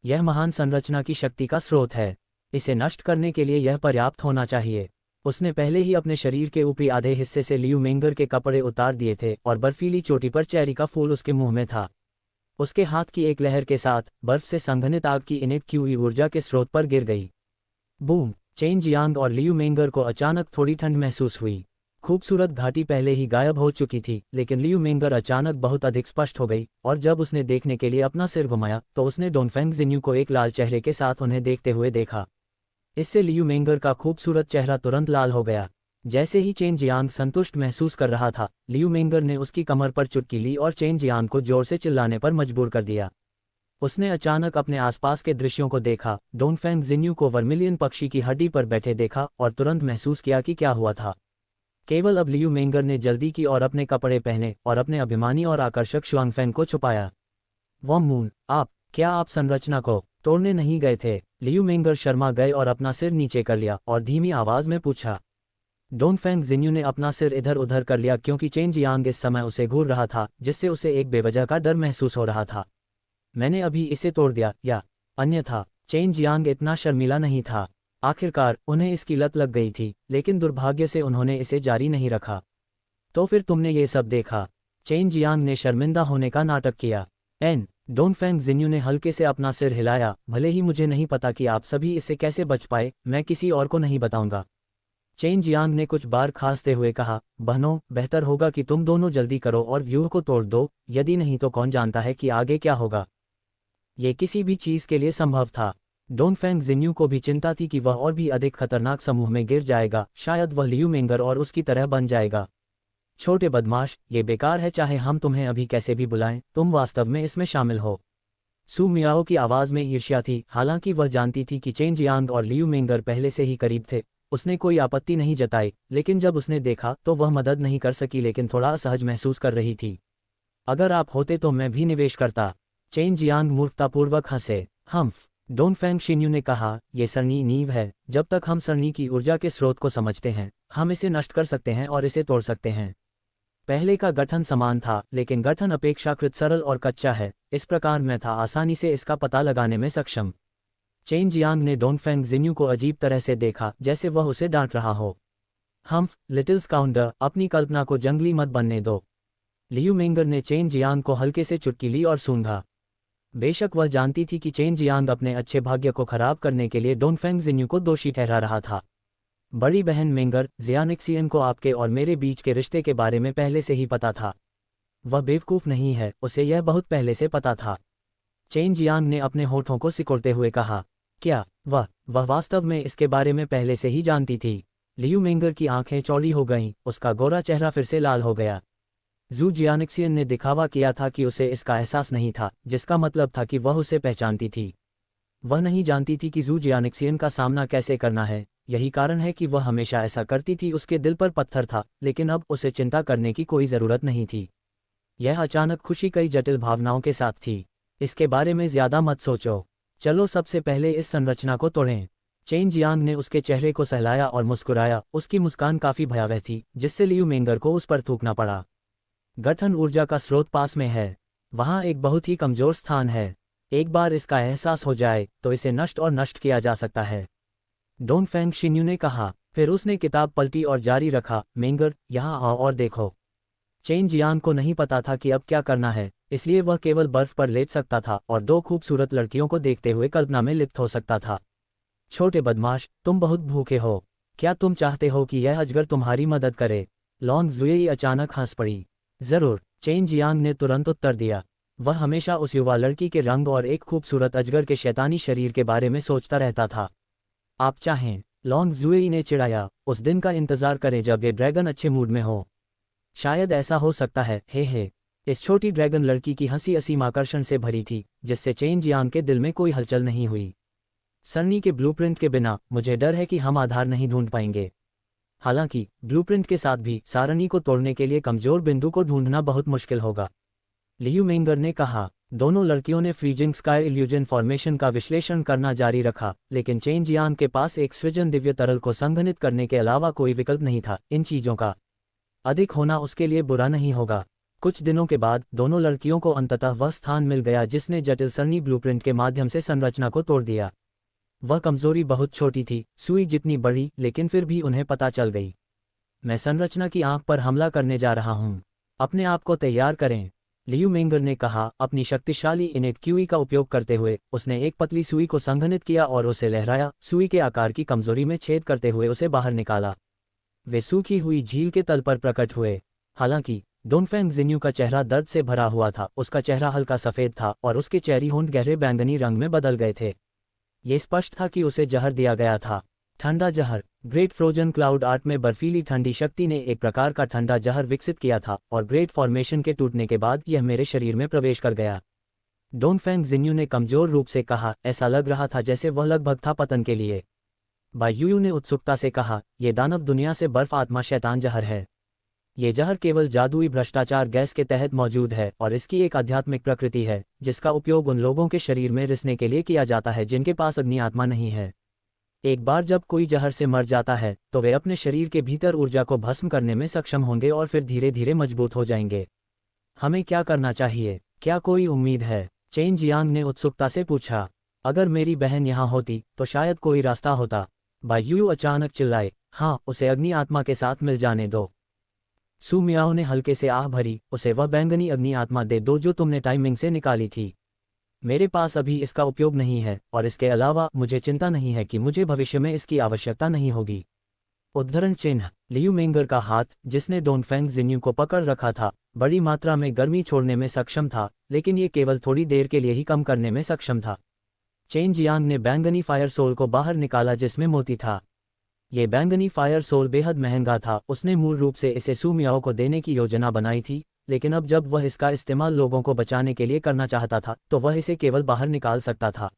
यह महान संरचना की शक्ति का स्रोत है। इसे नष्ट करने के लिए यह पर्याप्त होना चाहिए। उसने पहले ही अपने शरीर के ऊपरी आधे हिस्से से लियू मेंगर के कपड़े उतार दिए थे और बर्फीली चोटी पर चेरी का फूल उसके मुंह में था। उसके हाथ की एक लहर के साथ बर्फ से संघनित आग की इनेट की हुई ऊर्जा के स्रोत पर गिर गई। बूम! चेन जियांग और लियू मेंगर को अचानक थोड़ी ठंड महसूस हुई। खूबसूरत घाटी पहले ही गायब हो चुकी थी, लेकिन लियू मेंगर अचानक बहुत अधिक स्पष्ट हो गई, और जब उसने देखने के लिए अपना सिर घुमाया तो उसने डोनफेंग जिन्यू को एक लाल चेहरे के साथ उन्हें देखते हुए देखा। इससे लियू मेंगर का खूबसूरत चेहरा तुरंत लाल हो गया। जैसे ही चेन जियांग संतुष्ट महसूस कर रहा था, लियू मेंगर ने उसकी कमर पर चुटकी ली और चेन जियांग को जोर से चिल्लाने पर मजबूर कर दिया। उसने अचानक अपने आसपास के दृश्यों को देखा, डोनफेंग जिन्यू को वर्मिलियन पक्षी की हड्डी पर बैठे देखा और तुरंत महसूस किया कि क्या हुआ था। केवल अब लियू मेंगर ने जल्दी की और अपने कपड़े पहने और अपने अभिमानी और आकर्षक शुआंगफेंग को छुपाया। वॉम मून, क्या आप संरचना को तोड़ने नहीं गए थे? लियू मेंगर शर्मा गए और अपना सिर नीचे कर लिया और धीमी आवाज में पूछा। डोनफेंग जिन्यू ने अपना सिर इधर उधर कर लिया क्योंकि चेन जियांग इस समय उसे घूर रहा था, जिससे उसे एक बेवजह का डर महसूस हो रहा था। मैंने अभी इसे तोड़ दिया या अन्यथा चेन जियांग इतना शर्मीला नहीं था। आखिरकार उन्हें इसकी लत लग गई थी, लेकिन दुर्भाग्य से उन्होंने इसे जारी नहीं रखा। तो फिर तुमने ये सब देखा? चेन जियांग ने शर्मिंदा होने का नाटक किया। डोनफेंग जिन्यू ने हल्के से अपना सिर हिलाया। भले ही मुझे नहीं पता कि आप सभी इससे कैसे बच पाए, मैं किसी और को नहीं बताऊंगा। चेन जियांग ने कुछ बार खांसते हुए कहा, बहनों, बेहतर होगा कि तुम दोनों जल्दी करो और व्यूह को तोड़ दो, यदि नहीं तो कौन जानता है कि आगे क्या होगा। ये किसी भी चीज के लिए संभव था। डोनफेंग जिन्यू को भी चिंता थी कि वह और भी अधिक खतरनाक समूह में गिर जाएगा, शायद वह लियू मेंगर और उसकी तरह बन जाएगा। छोटे बदमाश, ये बेकार है, चाहे हम तुम्हें अभी कैसे भी बुलाएं, तुम वास्तव में इसमें शामिल हो। सू मियाओ की आवाज में ईर्ष्या थी। हालांकि वह जानती थी कि चेन जियांग और लियू मेंगर पहले से ही करीब थे, उसने कोई आपत्ति नहीं जताई, लेकिन जब उसने देखा तो वह मदद नहीं कर सकी, लेकिन थोड़ा असहज महसूस कर रही थी। अगर आप होते तो मैं भी निवेश करता। चेन जियांग मूर्खतापूर्वक हंसे। हम्फ, डोनफेंग शिन्यू ने कहा, यह सरनी नींव है। जब तक हम सरनी की ऊर्जा के स्रोत को समझते हैं, हम इसे नष्ट कर सकते हैं और इसे तोड़ सकते हैं। पहले का गठन समान था, लेकिन गठन अपेक्षाकृत सरल और कच्चा है, इस प्रकार मैं था आसानी से इसका पता लगाने में सक्षम। चेन जियांग ने डोनफेंग जिन्यू को अजीब तरह से देखा, जैसे वह उसे डांट रहा हो। हम्फ, लिटिल स्काउंडर, अपनी कल्पना को जंगली मत बनने दो। लियू मेंगर ने चेन जियांग को हल्के से चुटकी ली और सूंघा। बेशक वह जानती थी कि चेन जियांग अपने अच्छे भाग्य को खराब करने के लिए डोनफेंग जिन्यू को दोषी ठहरा रहा था। बड़ी बहन मेंगर, जियानिक्सियन को आपके और मेरे बीच के रिश्ते के बारे में पहले से ही पता था। वह बेवकूफ़ नहीं है, उसे यह बहुत पहले से पता था। चेन जियांग ने अपने होठों को सिकोड़ते हुए कहा, क्या वह वास्तव में इसके बारे में पहले से ही जानती थी? लियू मेंगर की आंखें चौड़ी हो गईं, उसका गोरा चेहरा फिर से लाल हो गया। जू जियानिक्सियन ने दिखावा किया था कि उसे इसका एहसास नहीं था, जिसका मतलब था कि वह उसे पहचानती थी। वह नहीं जानती थी कि जू जियानिक्सियन का सामना कैसे करना है, यही कारण है कि वह हमेशा ऐसा करती थी। उसके दिल पर पत्थर था, लेकिन अब उसे चिंता करने की कोई ज़रूरत नहीं थी। यह अचानक खुशी कई जटिल भावनाओं के साथ थी। इसके बारे में ज़्यादा मत सोचो, चलो सबसे पहले इस संरचना को तोड़ें। चेन जियांग ने उसके चेहरे को सहलाया और मुस्कुराया। उसकी मुस्कान काफ़ी भयावह थी, जिससे लियू मेंगर को उस पर थूकना पड़ा। गठन ऊर्जा का स्रोत पास में है, वहाँ एक बहुत ही कमज़ोर स्थान है। एक बार इसका एहसास हो जाए तो इसे नष्ट और नष्ट किया जा सकता है। डोनफेंग शिन्यू ने कहा। फिर उसने किताब पलटी और जारी रखा, मेंगर, यहाँ आओ और देखो। चेन जियांग को नहीं पता था कि अब क्या करना है, इसलिए वह केवल बर्फ पर लेट सकता था और दो खूबसूरत लड़कियों को देखते हुए कल्पना में लिप्त हो सकता था। छोटे बदमाश, तुम बहुत भूखे हो। क्या तुम चाहते हो कि यह अजगर तुम्हारी मदद करे? लॉन्ग जुएई अचानक हंस पड़ी। जरूर, चेन जियांग ने तुरंत उत्तर दिया। वह हमेशा उस युवा लड़की के रंग और एक खूबसूरत अजगर के शैतानी शरीर के बारे में सोचता रहता था। आप चाहें, लॉन्ग जुएई ने चिढ़ाया, उस दिन का इंतजार करें जब ये ड्रैगन अच्छे मूड में हो। शायद ऐसा हो सकता है, हे। इस छोटी ड्रैगन लड़की की हंसी असीम आकर्षण से भरी थी, जिससे चेन जियांग के दिल में कोई हलचल नहीं हुई। सरनी के ब्लूप्रिंट के बिना मुझे डर है कि हम आधार नहीं ढूंढ पाएंगे। हालांकि ब्लूप्रिंट के साथ भी सारणी को तोड़ने के लिए कमजोर बिंदु को ढूंढना बहुत मुश्किल होगा, लियू मेंगर ने कहा। दोनों लड़कियों ने फ्रीजिंग स्काई इल्यूजन फॉर्मेशन का विश्लेषण करना जारी रखा, लेकिन चेन जियांग के पास एक सृजन दिव्य तरल को संघनित करने के अलावा कोई विकल्प नहीं था। इन चीजों का अधिक होना उसके लिए बुरा नहीं होगा। कुछ दिनों के बाद दोनों लड़कियों को अंततः वह स्थान मिल गया जिसने जटिल सरनी ब्लूप्रिंट के माध्यम से संरचना को तोड़ दिया। वह कमजोरी बहुत छोटी थी, सुई जितनी बड़ी, लेकिन फिर भी उन्हें पता चल गई। मैं संरचना की आंख पर हमला करने जा रहा हूं, अपने आप को तैयार करें। लियू मेंगर ने कहा। अपनी शक्तिशाली इनेट क्यूई का उपयोग करते हुए उसने एक पतली सुई को संघनित किया और उसे लहराया, सुई के आकार की कमजोरी में छेद करते हुए उसे बाहर निकाला। वे सूखी हुई झील के तल पर प्रकट हुए। हालांकि डोनफेंग जिन्यू का चेहरा दर्द से भरा हुआ था, उसका चेहरा हल्का सफ़ेद था और उसके चेहरी होंठ गहरे बैंगनी रंग में बदल गए थे। ये स्पष्ट था कि उसे जहर दिया गया था। ठंडा जहर। ग्रेट फ्रोजन क्लाउड आर्ट में बर्फीली ठंडी शक्ति ने एक प्रकार का ठंडा जहर विकसित किया था और ग्रेट फॉर्मेशन के टूटने के बाद यह मेरे शरीर में प्रवेश कर गया। डोनफेंग जिन्यू ने कमजोर रूप से कहा। ऐसा लग रहा था जैसे वह लगभग था पतन के लिए। बायूयू ने उत्सुकता से कहा, यह दानव दुनिया से बर्फ आत्मा शैतान जहर है। ये जहर केवल जादुई भ्रष्टाचार गैस के तहत मौजूद है और इसकी एक आध्यात्मिक प्रकृति है जिसका उपयोग उन लोगों के शरीर में रिसने के लिए किया जाता है जिनके पास अग्नि आत्मा नहीं है। एक बार जब कोई जहर से मर जाता है तो वे अपने शरीर के भीतर ऊर्जा को भस्म करने में सक्षम होंगे और फिर धीरे धीरे मजबूत हो जाएंगे। हमें क्या करना चाहिए? क्या कोई उम्मीद है? चेन जियांग ने उत्सुकता से पूछा। अगर मेरी बहन यहाँ होती तो शायद कोई रास्ता होता। बायूयू अचानक चिल्लाए। हाँ, उसे अग्नि आत्मा के साथ मिल जाने दो। सू मियाओ ने हल्के से आह भरी। उसे वह बैंगनी अग्नि आत्मा दे दो जो तुमने टाइमिंग से निकाली थी। मेरे पास अभी इसका उपयोग नहीं है और इसके अलावा मुझे चिंता नहीं है कि मुझे भविष्य में इसकी आवश्यकता नहीं होगी। उद्धरण चिन्ह। लियू मेंगर का हाथ, जिसने डोनफेंग जिन्यू को पकड़ रखा था, बड़ी मात्रा में गर्मी छोड़ने में सक्षम था, लेकिन ये केवल थोड़ी देर के लिए ही कम करने में सक्षम था। चेन जियांग ने बैंगनी फायर सोल को बाहर निकाला जिसमें मोती था। ये बैंगनी फायर सोल बेहद महंगा था। उसने मूल रूप से इसे सू मियाओ को देने की योजना बनाई थी, लेकिन अब जब वह इसका इस्तेमाल लोगों को बचाने के लिए करना चाहता था तो वह इसे केवल बाहर निकाल सकता था।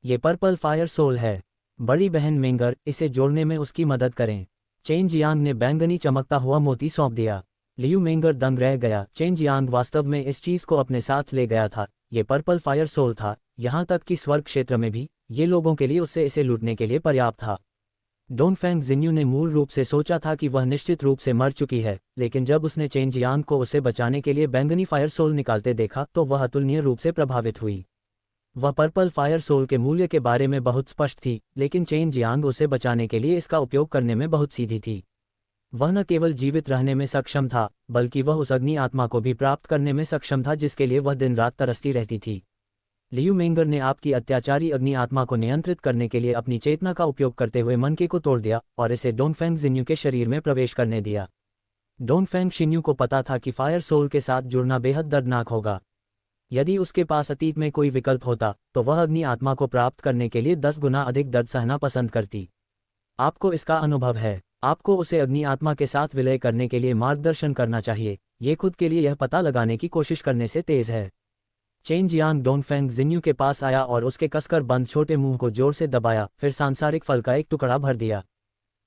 ये पर्पल फायर सोल है। बड़ी बहन मेंगर, इसे जोड़ने में उसकी मदद करें। चेन जियांग ने बैंगनी चमकता हुआ मोती सौंप दिया। लियू मेंगर दंग रह गया। चेन जियांग वास्तव में इस चीज को अपने साथ ले गया था। ये पर्पल फायर सोल था, यहाँ तक कि स्वर्ग क्षेत्र में भी ये लोगों के लिए उससे इसे लूटने के लिए पर्याप्त था। डोनफेंग जिन्यू ने मूल रूप से सोचा था कि वह निश्चित रूप से मर चुकी है, लेकिन जब उसने चेन जियांग को उसे बचाने के लिए बैंगनी फायर सोल निकालते देखा तो वह अतुलनीय रूप से प्रभावित हुई। वह पर्पल फायर सोल के मूल्य के बारे में बहुत स्पष्ट थी, लेकिन चेन जियांग उसे बचाने के लिए इसका उपयोग करने में बहुत सीधी थी। वह न केवल जीवित रहने में सक्षम था, बल्कि वह उस अग्नि आत्मा को भी प्राप्त करने में सक्षम था जिसके लिए वह दिन रात तरसती रहती थी। लियू मेंगर ने आपकी अत्याचारी अग्नि आत्मा को नियंत्रित करने के लिए अपनी चेतना का उपयोग करते हुए मनके को तोड़ दिया और इसे डोनफेंग जिन्यू के शरीर में प्रवेश करने दिया। डोनफेंग शिन्यू को पता था कि फायर सोल के साथ जुड़ना बेहद दर्दनाक होगा। यदि उसके पास अतीत में कोई विकल्प होता तो वह अग्नि आत्मा को प्राप्त करने के लिए 10 गुना अधिक दर्द सहना पसंद करती। आपको इसका अनुभव है। आपको उसे अग्नि आत्मा के साथ विलय करने के लिए मार्गदर्शन करना चाहिए। ये खुद के लिए यह पता लगाने की कोशिश करने से तेज है। चेन जियांग डोनफेंग जिन्यू के पास आया और उसके कसकर बंद छोटे मुंह को जोर से दबाया, फिर सांसारिक फल का एक टुकड़ा भर दिया।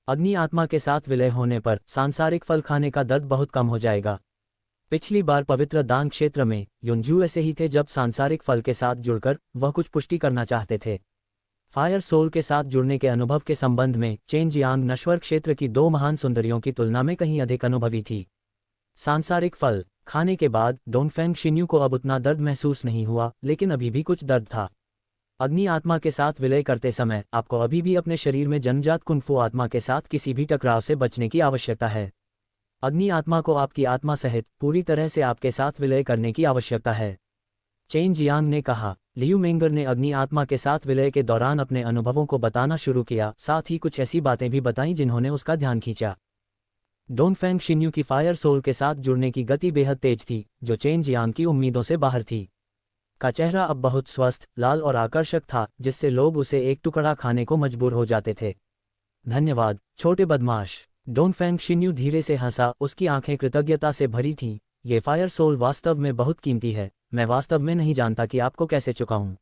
अग्नि आत्मा के साथ विलय होने पर सांसारिक फल खाने का दर्द बहुत कम हो जाएगा। पिछली बार पवित्र दान क्षेत्र में युनजू ऐसे ही थे जब सांसारिक फल के साथ जुड़कर वह कुछ पुष्टि करना चाहते थे। फायर सोल के साथ जुड़ने के अनुभव के संबंध में चेन जियांग नश्वर क्षेत्र की 2 महान सुंदरियों की तुलना में कहीं अधिक अनुभवी थी। सांसारिक फल खाने के बाद डोनफेंग शिन्यू को अब उतना दर्द महसूस नहीं हुआ, लेकिन अभी भी कुछ दर्द था। अग्नि आत्मा के साथ विलय करते समय आपको अभी भी अपने शरीर में जन्मजात कुंफू आत्मा के साथ किसी भी टकराव से बचने की आवश्यकता है। अग्नि आत्मा को आपकी आत्मा सहित पूरी तरह से आपके साथ विलय करने की आवश्यकता है। चेन जियांग ने कहा। लियू मेंगर ने अग्नि आत्मा के साथ विलय के दौरान अपने अनुभवों को बताना शुरू किया, साथ ही कुछ ऐसी बातें भी बताईं जिन्होंने उसका ध्यान खींचा। डोनफेंग शिन्यू की फायर सोल के साथ जुड़ने की गति बेहद तेज थी, जो चेन जियांग की उम्मीदों से बाहर थी। का चेहरा अब बहुत स्वस्थ, लाल और आकर्षक था, जिससे लोग उसे एक टुकड़ा खाने को मजबूर हो जाते थे। धन्यवाद, छोटे बदमाश। डोनफेंग शिन्यू धीरे से हंसा, उसकी आंखें कृतज्ञता से भरी थीं। ये फायर सोल वास्तव में बहुत कीमती है। मैं वास्तव में नहीं जानता कि आपको कैसे चुकाऊं।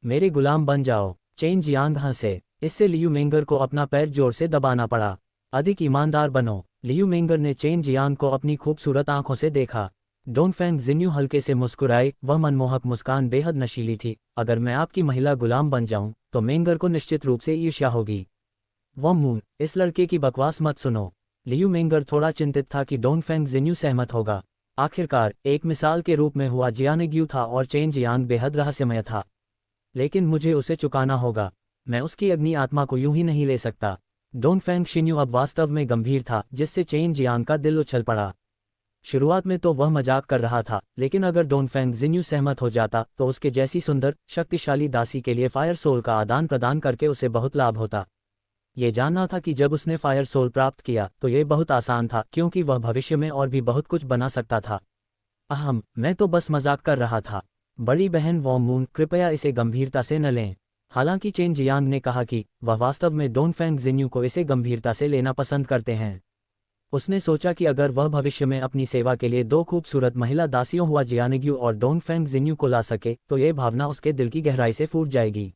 मेरे गुलाम बन जाओ। चेन जियांग हंसे। इससे लियू मेंगर को अपना पैर जोर से दबाना पड़ा। अधिक ईमानदार बनो। लियू मेंगर ने चेन जियांग को अपनी खूबसूरत आंखों से देखा। डोनफेंग जिन्यू हल्के से मुस्कुराए। वह मनमोहक मुस्कान बेहद नशीली थी। अगर मैं आपकी महिला गुलाम बन जाऊं तो मेंगर को निश्चित रूप से ईर्ष्या होगी। वह मुंह, इस लड़के की बकवास मत सुनो। लियू मेंगर थोड़ा चिंतित था कि डोनफेंग जिन्यू सहमत होगा। आखिरकार एक मिसाल के रूप में हुआ जियानेग्यू था और चेन जियांग बेहद रहस्यमय था। लेकिन मुझे उसे चुकाना होगा। मैं उसकी अग्नि आत्मा को यूं ही नहीं ले सकता। डोनफेंग शिन्यू अब वास्तव में गंभीर था, जिससे चेन जियांग का दिल उछल पड़ा। शुरुआत में तो वह मजाक कर रहा था, लेकिन अगर डोनफेंग जिन्यू सहमत हो जाता तो उसके जैसी सुंदर, शक्तिशाली दासी के लिए फायर सोल का आदान प्रदान करके उसे बहुत लाभ होता। ये जानना था कि जब उसने फायर सोल प्राप्त किया तो ये बहुत आसान था, क्योंकि वह भविष्य में और भी बहुत कुछ बना सकता था। अहम, मैं तो बस मजाक कर रहा था। बड़ी बहन वॉमून, कृपया इसे गंभीरता से न लें। हालांकि चेन जियांग ने कहा कि वह वास्तव में डोनफेंग जिन्यू को इसे गंभीरता से लेना पसंद करते हैं। उसने सोचा कि अगर वह भविष्य में अपनी सेवा के लिए दो खूबसूरत महिला दासियों हुआ जियानग्यू और डोनफेंग जिन्यू को ला सके तो ये भावना उसके दिल की गहराई से फूट जाएगी।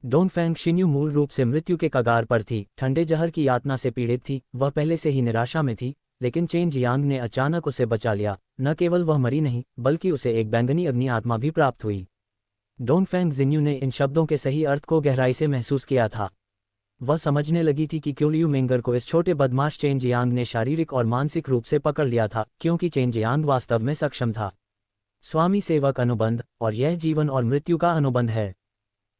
डोनफेंग शिन्यू मूल रूप से मृत्यु के कगार पर थी, ठंडे जहर की यातना से पीड़ित थी, वह पहले से ही निराशा में थी, लेकिन चेन जियांग ने अचानक उसे बचा लिया। न केवल वह मरी नहीं, बल्कि उसे एक बैंगनी अग्नि आत्मा भी प्राप्त हुई। डोनफेंग जिन्यू ने इन शब्दों के सही अर्थ को गहराई से महसूस किया था। वह समझने लगी थी कि क्यों लियू मेंगर को इस छोटे बदमाश चेन जियांग ने शारीरिक और मानसिक रूप से पकड़ लिया था, क्योंकि चेन जियांग वास्तव में सक्षम था। स्वामी सेवक अनुबंध, और यह जीवन और मृत्यु का अनुबंध है।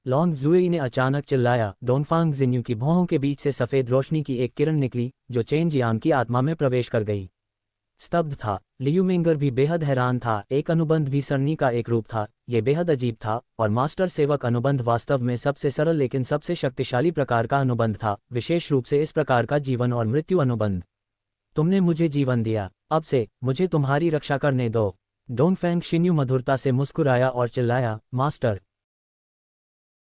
लॉन्ग जुएई ने अचानक चिल्लाया। डोनफांग जिन्यू की भौहों के बीच से सफ़ेद रोशनी की एक किरण निकली, जो चेन जियांग की आत्मा में प्रवेश कर गई। स्तब्ध था। लियू मेंगर भी बेहद हैरान था। एक अनुबंध भी सरनी का एक रूप था, यह बेहद अजीब था, और मास्टर सेवक अनुबंध वास्तव में सबसे सरल लेकिन सबसे शक्तिशाली प्रकार का अनुबंध था, विशेष रूप से इस प्रकार का जीवन और मृत्यु अनुबंध। तुमने मुझे जीवन दिया, अब से मुझे तुम्हारी रक्षा करने दो। डोनफेंग शिन्यू मधुरता से मुस्कुराया और चिल्लाया, मास्टर,